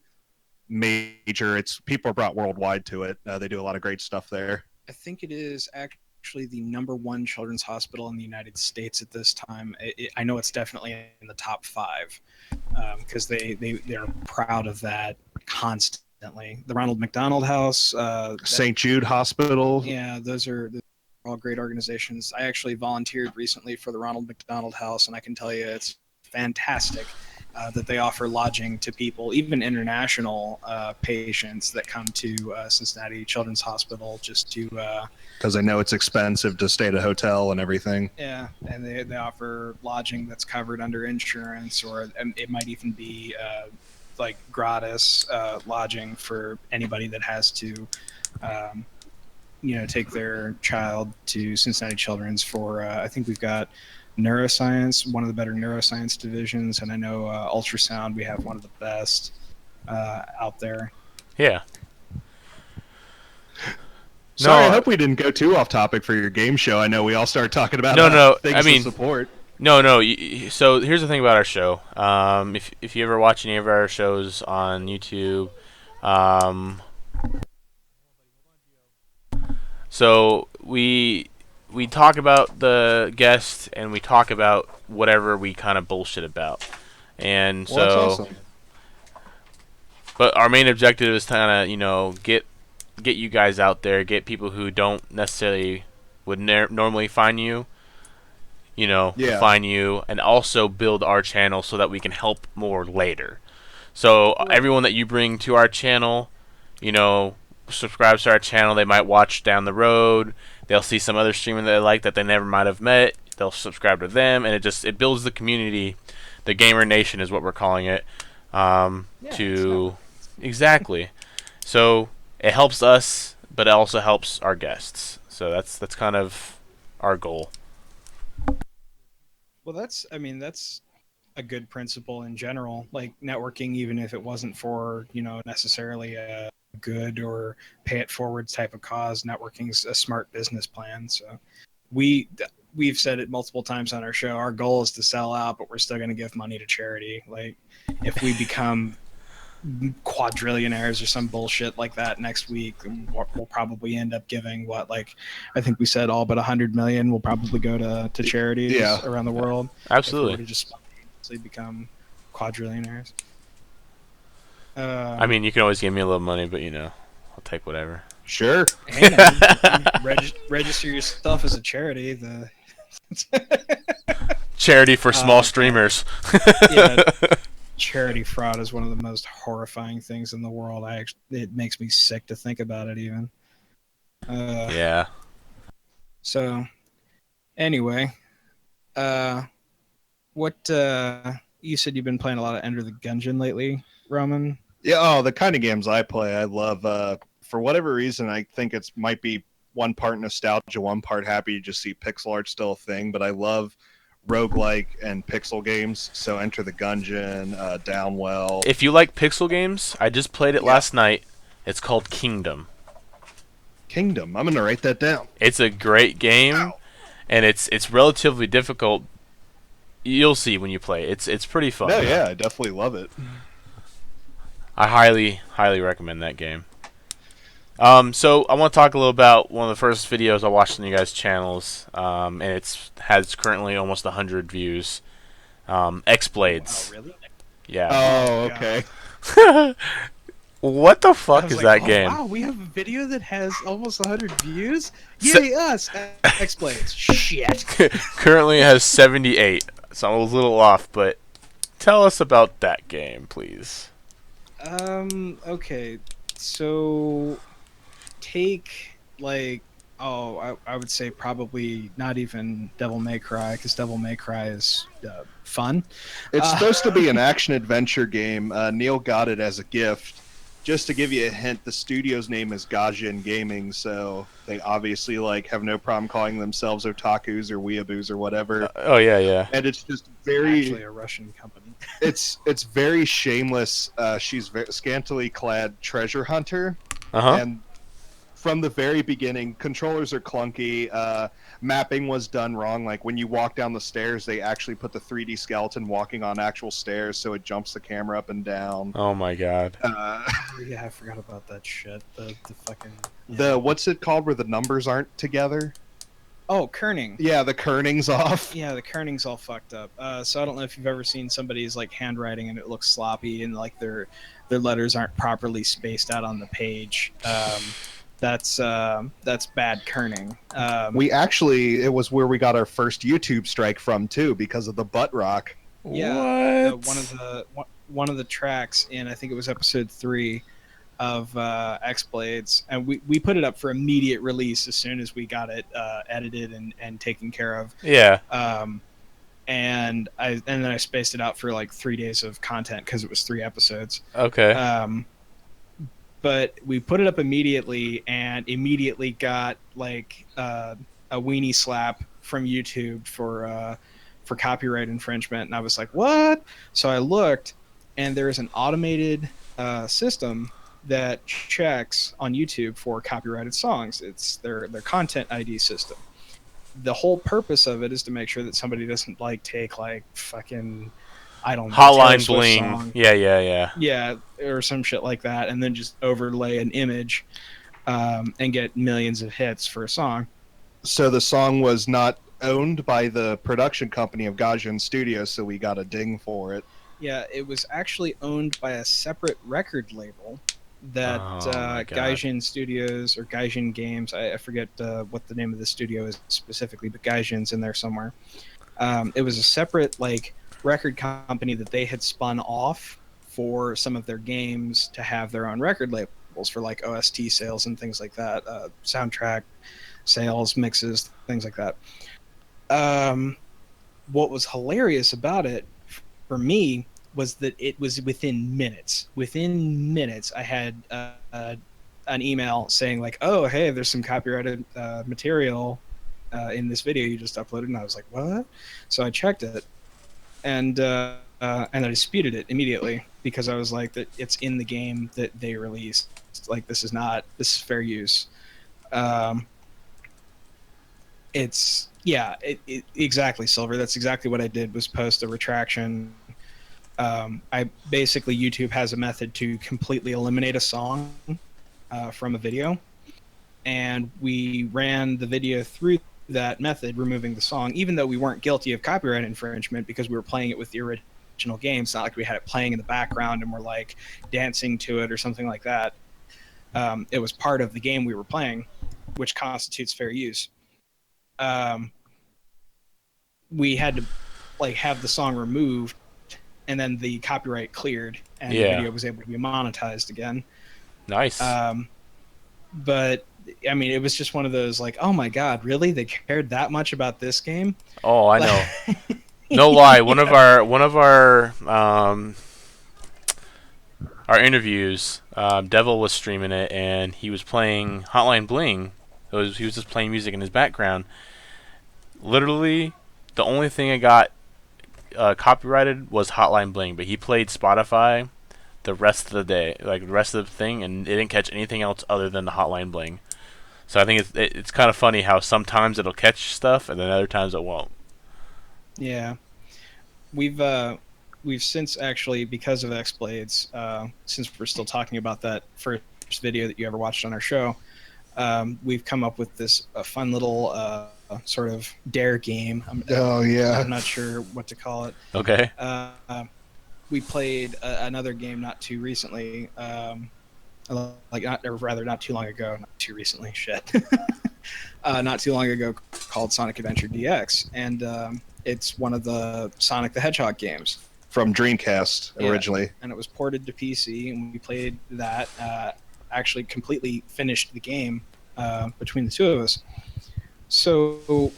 major. People are brought worldwide to it. They do a lot of great stuff there. I think it is actually the #1 children's hospital in the United States at this time. I know it's definitely in the top 5 because they're proud of that constantly. The Ronald McDonald House, St. Jude Hospital. yeah, those are all great organizations. I actually volunteered recently for the Ronald McDonald House, and I can tell you it's fantastic that they offer lodging to people, even international patients that come to Cincinnati Children's Hospital just to Because I know it's expensive to stay at a hotel and everything. yeah, and they offer lodging that's covered under insurance, or it might even be like gratis lodging for anybody that has to take their child to Cincinnati Children's for I think we've got neuroscience, one of the better neuroscience divisions, and I know ultrasound, we have one of the best out there. Yeah. Sorry, No, I hope we didn't go too off topic for your game show. I know we all started talking about No, things I mean- to support. No. So here's the thing about our show. If you ever watch any of our shows on YouTube, so we talk about the guest and we talk about whatever we kind of bullshit about, and Well, that's so. awesome. But our main objective is to kind of get you guys out there, get people who don't necessarily would normally find you. Yeah. Find you, and also build our channel so that we can help more later. So everyone that you bring to our channel, subscribes to our channel, they might watch down the road. They'll see some other streamer that they like that they never might have met. They'll subscribe to them, and it builds the community. The Gamer Nation is what we're calling it. Exactly. So it helps us, but it also helps our guests. So that's kind of our goal. Well, that's a good principle in general. Like networking, even if it wasn't for necessarily a good or pay it forward type of cause, networking's a smart business plan. So we've said it multiple times on our show. Our goal is to sell out, but we're still going to give money to charity. Like if we become quadrillionaires or some bullshit like that next week, we'll probably end up giving I think we said all but 100 million will probably go to charities Yeah. around the world. If we were Absolutely. to just spontaneously become quadrillionaires. I mean, you can always give me a little money, but I'll take whatever. Sure. hey, man, register yourself as a charity. Charity for small God. streamers. Yeah, charity fraud is one of the most horrifying things in the world. It makes me sick to think about it even. Yeah. So, anyway, what you said you've been playing a lot of Enter the Gungeon lately, Roman? Yeah. Oh, the kind of games I play, I love. For whatever reason, I think it might be one part nostalgia, one part happy to just see pixel art still a thing. But I love roguelike and pixel games. So Enter the Gungeon, Downwell. If you like pixel games, I just played it last night. It's called Kingdom. Kingdom. I'm gonna write that down. It's a great game, and it's relatively difficult. You'll see when you play. It's pretty fun. No, yeah, I definitely love it. I highly recommend that game. So I want to talk a little about one of the first videos I watched on you guys' channels, and has currently almost 100 views. X-Blades. Oh, really? Yeah. Oh, okay. What the I fuck was is like, that game? Wow, we have a video that has almost 100 views. So- Yay, us! X-Blades. Shit. Currently it has 78, so I'm a little off. But tell us about that game, please. Okay. So, take I would say probably not even Devil May Cry, because Devil May Cry is fun. It's supposed to be an action adventure game. Neil got it as a gift. Just to give you a hint, the studio's name is Gaijin Gaming, so they obviously have no problem calling themselves otakus or weeaboos or whatever. Oh yeah. And it's just very Actually, a Russian company. it's very shameless. She's very scantily clad treasure hunter, Uh-huh. and from the very beginning, controllers are clunky. Mapping was done wrong. Like when you walk down the stairs, they actually put the 3D skeleton walking on actual stairs, so it jumps the camera up and down. Oh my god. Yeah, I forgot about that shit. The fucking What's it called where the numbers aren't together? Oh, kerning. Yeah, the kerning's off. Yeah, the kerning's all fucked up. So I don't know if you've ever seen somebody's handwriting and it looks sloppy and their letters aren't properly spaced out on the page. That's bad kerning. It was where we got our first YouTube strike from too, because of the butt rock. Yeah, What? one of the tracks in, I think it was episode 3 of X-Blades, and we put it up for immediate release as soon as we got it edited and taken care of. Yeah. And then I spaced it out for 3 days of content because it was 3 episodes. Okay. But we put it up immediately and immediately got a weenie slap from YouTube for copyright infringement, and I was like, what? So I looked, and there is an automated system that checks on YouTube for copyrighted songs. It's their content ID system. The whole purpose of it is to make sure that somebody doesn't take fucking, I don't know, Taylor Hotline Swift Bling. song. Yeah. Or some shit like that, and then just overlay an image and get millions of hits for a song. So the song was not owned by the production company of Gaijin Studios, so we got a ding for it. Yeah, it was actually owned by a separate record label that Oh, my God. Gaijin Studios or Gaijin Games, I forget what the name of the studio is specifically, but Gaijin's in there somewhere. It was a separate record company that they had spun off for some of their games to have their own record labels for OST sales and things like that, soundtrack sales, mixes, things like that. What was hilarious about it for me was that it was within minutes. Within minutes, I had an email saying "Oh, hey, there's some copyrighted material in this video you just uploaded," and I was like, "What?" So I checked it, and I disputed it immediately because I was like, "That it's in the game that they released. This is fair use." Exactly, Silver. That's exactly what I did, was post a retraction. YouTube has a method to completely eliminate a song from a video, and we ran the video through that method, removing the song, even though we weren't guilty of copyright infringement because we were playing it with the original game. It's not like we had it playing in the background and we're like dancing to it or something like that. It was part of the game we were playing, which constitutes fair use. We had to like have the song removed, and then the copyright cleared, and the video was able to be monetized again. Nice. But I mean, it was just one of those like, oh my god, really? They cared that much about this game? Oh, I know. No lie. One of our interviews, Devil was streaming it, and he was playing Hotline Bling. He was just playing music in his background. Literally, the only thing I got copyrighted was Hotline Bling, but he played Spotify the rest of the day, like the rest of the thing, and it didn't catch anything else other than the Hotline Bling. So I think it's kind of funny how sometimes it'll catch stuff, and then other times it won't. Yeah, we've since actually, because of X-Blades, since we're still talking about that first video that you ever watched on our show, we've come up with this fun little sort of dare game. I'm not sure what to call it. Okay. We played another game not too recently, not too long ago, not too recently, not too long ago, called Sonic Adventure DX, and it's one of the Sonic the Hedgehog games. From Dreamcast originally. And it was ported to PC, and we played that, actually completely finished the game between the two of us. So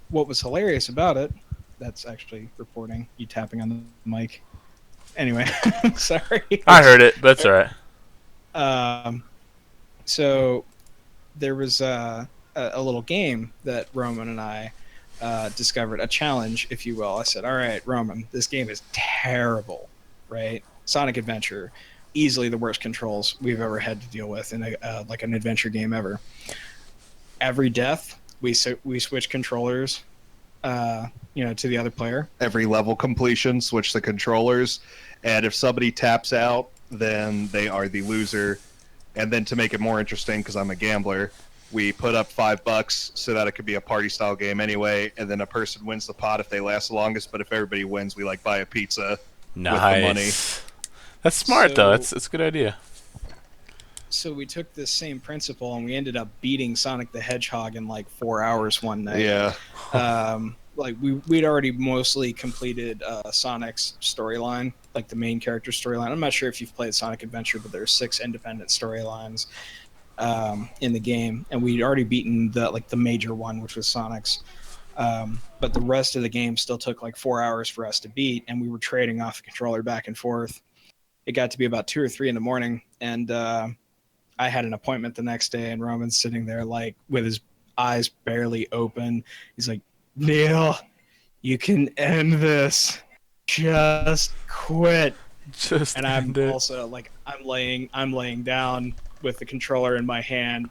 what was hilarious about it, that's actually reporting, you tapping on the mic. Anyway, sorry. I heard it, but that's all right. So there was a little game that Roman and I discovered, a challenge, if you will. I said, all right, Roman, this game is terrible, right? Sonic Adventure, easily the worst controls we've ever had to deal with in like an adventure game ever. Every death, we switch controllers, to the other player. Every level completion, switch the controllers, and if somebody taps out, then they are the loser. And then to make it more interesting, because I'm a gambler, we put up $5 so that it could be a party style game anyway, and then a person wins the pot if they last the longest. But if everybody wins, we like buy a pizza with the money. That's smart though. It's a good idea. So we took this same principle and we ended up beating Sonic the Hedgehog in like 4 hours one night. Yeah. Like we'd already mostly completed Sonic's storyline, like the main character storyline. I'm not sure if you've played Sonic Adventure, but there are 6 independent storylines in the game, and we'd already beaten the major one, which was Sonic's. But the rest of the game still took like 4 hours for us to beat, and we were trading off the controller back and forth. It got to be about 2 or 3 in the morning, and I had an appointment the next day, and Roman's sitting there like with his eyes barely open. He's like, Neil, you can end this. Just quit. And I'm also like, I'm laying down with the controller in my hand,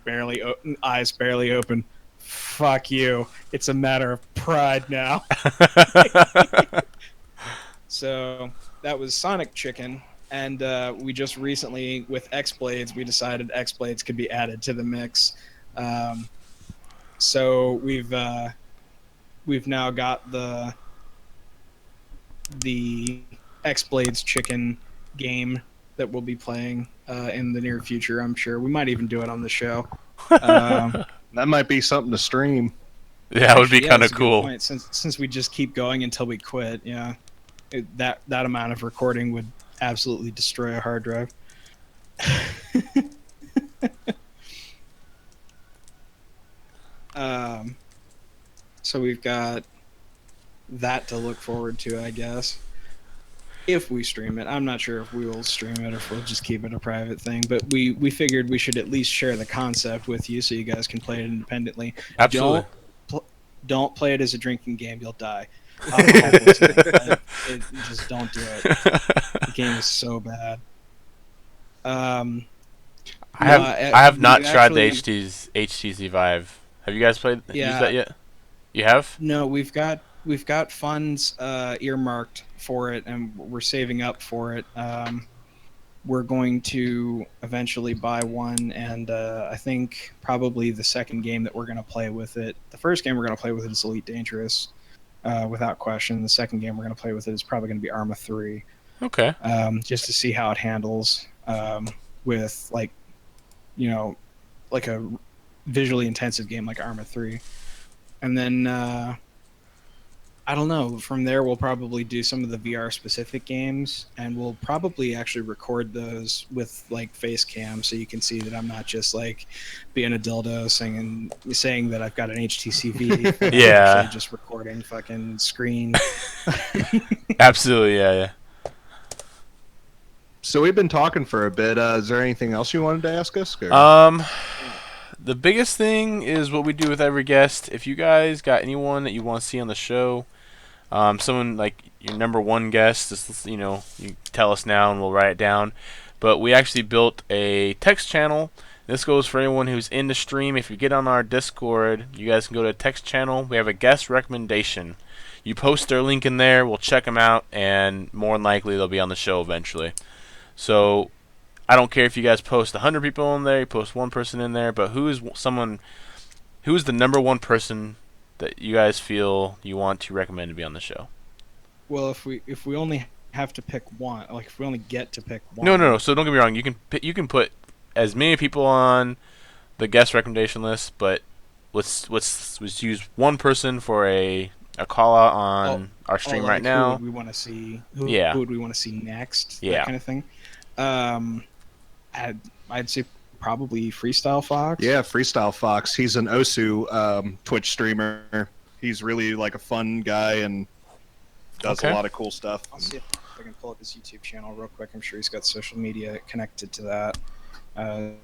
eyes barely open. Fuck you. It's a matter of pride now. So that was Sonic Chicken. And we just recently, with X-Blades, we decided X-Blades could be added to the mix. So we've now got the X-Blades Chicken game that we'll be playing in the near future, I'm sure. We might even do it on the show. That might be something to stream. Yeah, it would be kind of cool. Point. Since we just keep going until we quit, yeah. That amount of recording would absolutely destroy a hard drive. So we've got that to look forward to, I guess. If we stream it. I'm not sure if we will stream it or if we'll just keep it a private thing, but we figured we should at least share the concept with you so you guys can play it independently. Absolutely. Don't play it as a drinking game. You'll die. Just don't do it. The game is so bad. I have not tried the HTC Vive. Have you guys used that yet? You have? No, we've got funds earmarked for it, and we're saving up for it. We're going to eventually buy one, and I think probably the second game that we're going to play with it. The first game we're going to play with it is Elite Dangerous. without question. The second game we're going to play with it is probably going to be Arma 3, Okay. just to see how it handles with like, like a visually intensive game like Arma 3. And then I don't know. From there, we'll probably do some of the VR specific games, and we'll probably actually record those with like face cam, so you can see that I'm not just like being a dildo saying that I've got an HTC but I'm Yeah. actually just recording fucking screen. Absolutely. Yeah. So we've been talking for a bit. Is there anything else you wanted to ask us? Or? The biggest thing is what we do with every guest. If you guys got anyone that you want to see on the show, someone like your number one guest, just, you tell us now and we'll write it down. But we actually built a text channel. This goes for anyone who's in the stream. If you get on our Discord, you guys can go to a text channel. We have a guest recommendation. You post their link in there, we'll check them out, and more than likely they'll be on the show eventually. So I don't care if you guys post 100 people in there, you post one person in there, but who is the number one person that you guys feel you want to recommend to be on the show? Well, if we only have to pick one, like if we only get to pick one. No. So don't get me wrong. You can put as many people on the guest recommendation list, but let's use one person for a call out on our stream right now. Who would we want to see? Who would we want to see next? Yeah. That kind of thing. I'd say probably Freestyle Fox. Yeah, Freestyle Fox. He's an Osu Twitch streamer. He's really like a fun guy and does a lot of cool stuff. I'll see if I can pull up his YouTube channel real quick. I'm sure he's got social media connected to that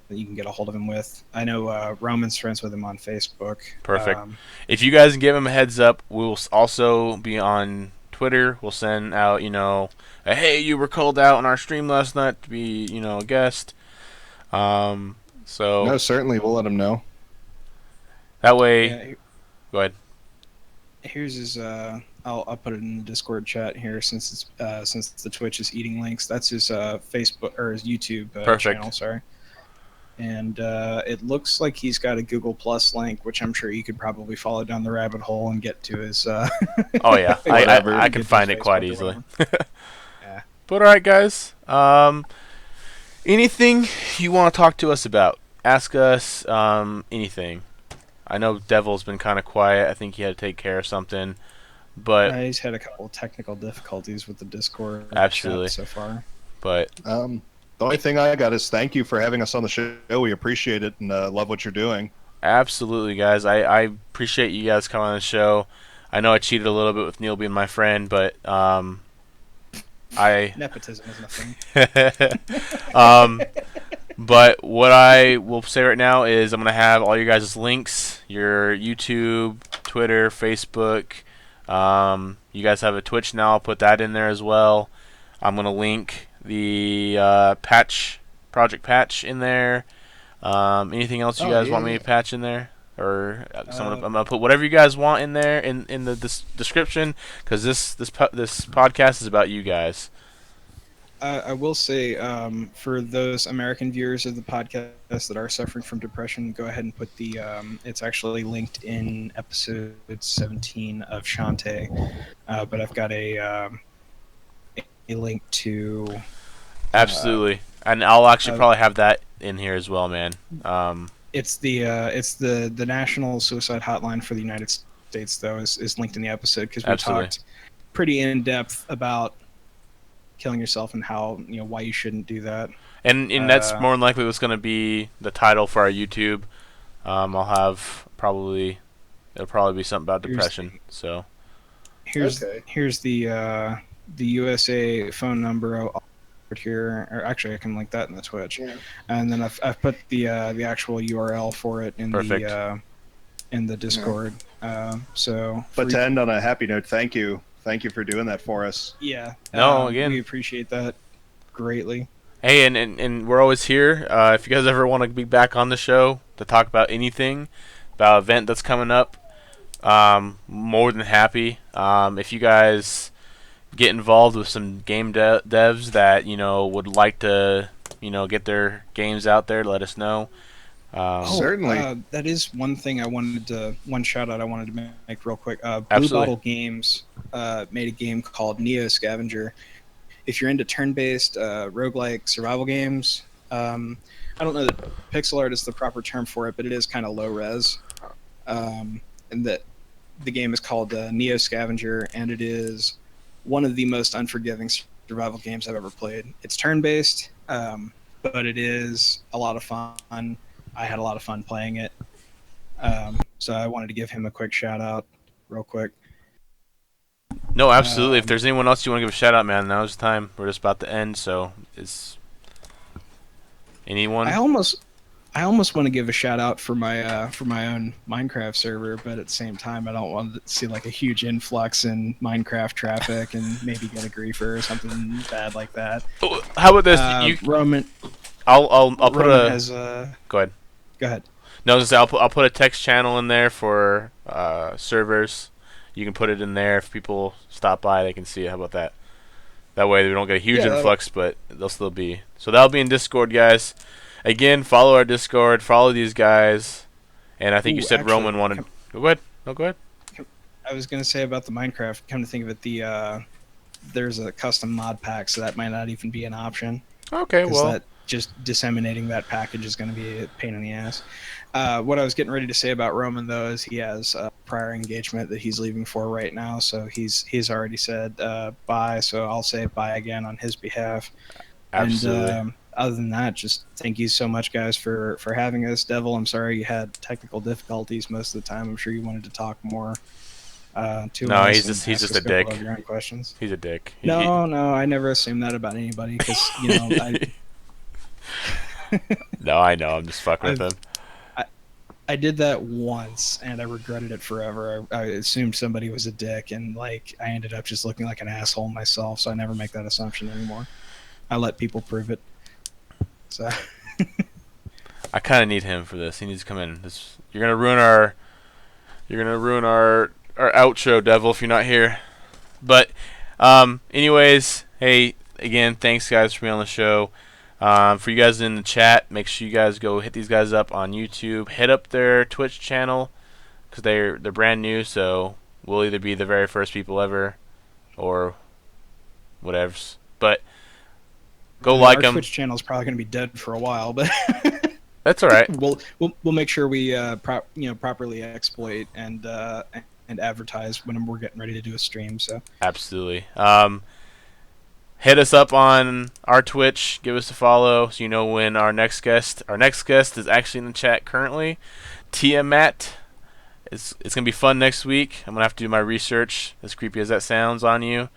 you can get a hold of him with. I know Roman's friends with him on Facebook. Perfect. If you guys give him a heads up, we'll also be on Twitter. We'll send out, hey, you were called out on our stream last night to be, a guest. So no, certainly we'll let him know. That way, go ahead. Here's his. I'll put it in the Discord chat here since the Twitch is eating links. That's his Facebook or his YouTube channel. Sorry. And it looks like he's got a Google Plus link, which I'm sure you could probably follow down the rabbit hole and get to his. Oh yeah, I can find it quite easily. Yeah. But all right, guys. Anything you want to talk to us about? Ask us anything. I know Devil's been kind of quiet. I think he had to take care of something. But he's had a couple of technical difficulties with the Discord absolutely chat so far. But the only thing I got is thank you for having us on the show. We appreciate it and love what you're doing. Absolutely, guys. I appreciate you guys coming on the show. I know I cheated a little bit with Neil being my friend, but nepotism is nothing. But what I will say right now is I'm gonna have all you guys' links, your YouTube, Twitter, Facebook. You guys have a Twitch now. I'll put that in there as well. I'm gonna link the Project Patch in there. Anything else you guys want me to patch in there, or I'm gonna put whatever you guys want in there in the description, because this podcast is about you guys. I will say, for those American viewers of the podcast that are suffering from depression, go ahead and put the. It's actually linked in episode 17 of Shantae, but I've got a link to. Absolutely, and I'll actually probably have that in here as well, man. It's the National Suicide Hotline for the United States, though, is linked in the episode because we talked pretty in depth about killing yourself and how why you shouldn't do that. And that's more than likely what's going to be the title for our YouTube. I'll have it'll probably be something about depression. So here's the USA phone number here, or actually I can link that in the Twitch. Yeah. And then I've put the actual URL for it in the Discord. Yeah. But to end on a happy note, thank you for doing that for us. Yeah. No, again, we appreciate that greatly. Hey, and we're always here. If you guys ever want to be back on the show to talk about anything, about an event that's coming up, more than happy. If you guys get involved with some game devs that would like to get their games out there, let us know. Certainly. That is one thing one shout out I wanted to make real quick. Blue Absolutely. Bottle Games made a game called Neo Scavenger. If you're into turn-based roguelike survival games, I don't know that pixel art is the proper term for it, but it is kind of low res. And that the game is called Neo Scavenger, and it is one of the most unforgiving survival games I've ever played. It's turn-based, but it is a lot of fun. I had a lot of fun playing it. So I wanted to give him a quick shout out real quick. No, absolutely. If there's anyone else you want to give a shout out, man, now's the time. We're just about to end, so is anyone? I almost want to give a shout out for my own Minecraft server, but at the same time I don't want to see like a huge influx in Minecraft traffic and maybe get a griefer or something bad like that. How about this? Roman I'll put Roman a. has Go ahead. Go ahead. No, I was gonna say, I'll put a text channel in there for servers. You can put it in there if people stop by, they can see it. How about that? That way we don't get a huge influx, but they'll still be. So that'll be in Discord, guys. Again, follow our Discord, follow these guys, and I think you said actually, Roman wanted. Go ahead. No, go ahead. I was gonna say about the Minecraft. Come to think of it, there's a custom mod pack, so that might not even be an option. Okay, well. That just disseminating that package is going to be a pain in the ass. What I was getting ready to say about Roman though is he has a prior engagement that he's leaving for right now, so he's already said bye. So I'll say bye again on his behalf. Absolutely. And other than that, just thank you so much, guys, for having us. Devil, I'm sorry you had technical difficulties most of the time. I'm sure you wanted to talk more. No, he's just a dick. Your own questions. He's a dick. No, I never assume that about anybody because No, I know. I'm just fucking with him. I did that once and I regretted it forever. I assumed somebody was a dick and like I ended up just looking like an asshole myself, so I never make that assumption anymore. I let people prove it. So I kind of need him for this. He needs to come in. You're gonna ruin our outro, Devil, if you're not here. But anyways, hey, again, thanks guys for being on the show. For you guys in the chat, make sure you guys go hit these guys up on YouTube. Hit up their Twitch channel because they're brand new, so we'll either be the very first people ever or whatevs. But go like them. Our Twitch channel is probably going to be dead for a while, but that's all right. We'll make sure we properly exploit and advertise when we're getting ready to do a stream. So absolutely. Hit us up on our Twitch. Give us a follow so you know when our next guest is actually in the chat currently. Tiamat. It's gonna be fun next week. I'm gonna have to do my research, as creepy as that sounds, on you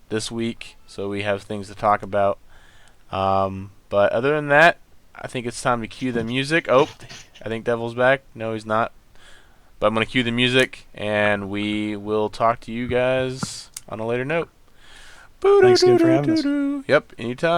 this week, so we have things to talk about. But other than that, I think it's time to cue the music. Oh, I think Devil's back. No, he's not. But I'm gonna cue the music, and we will talk to you guys on a later note. Thanks again for having us. Yep, anytime.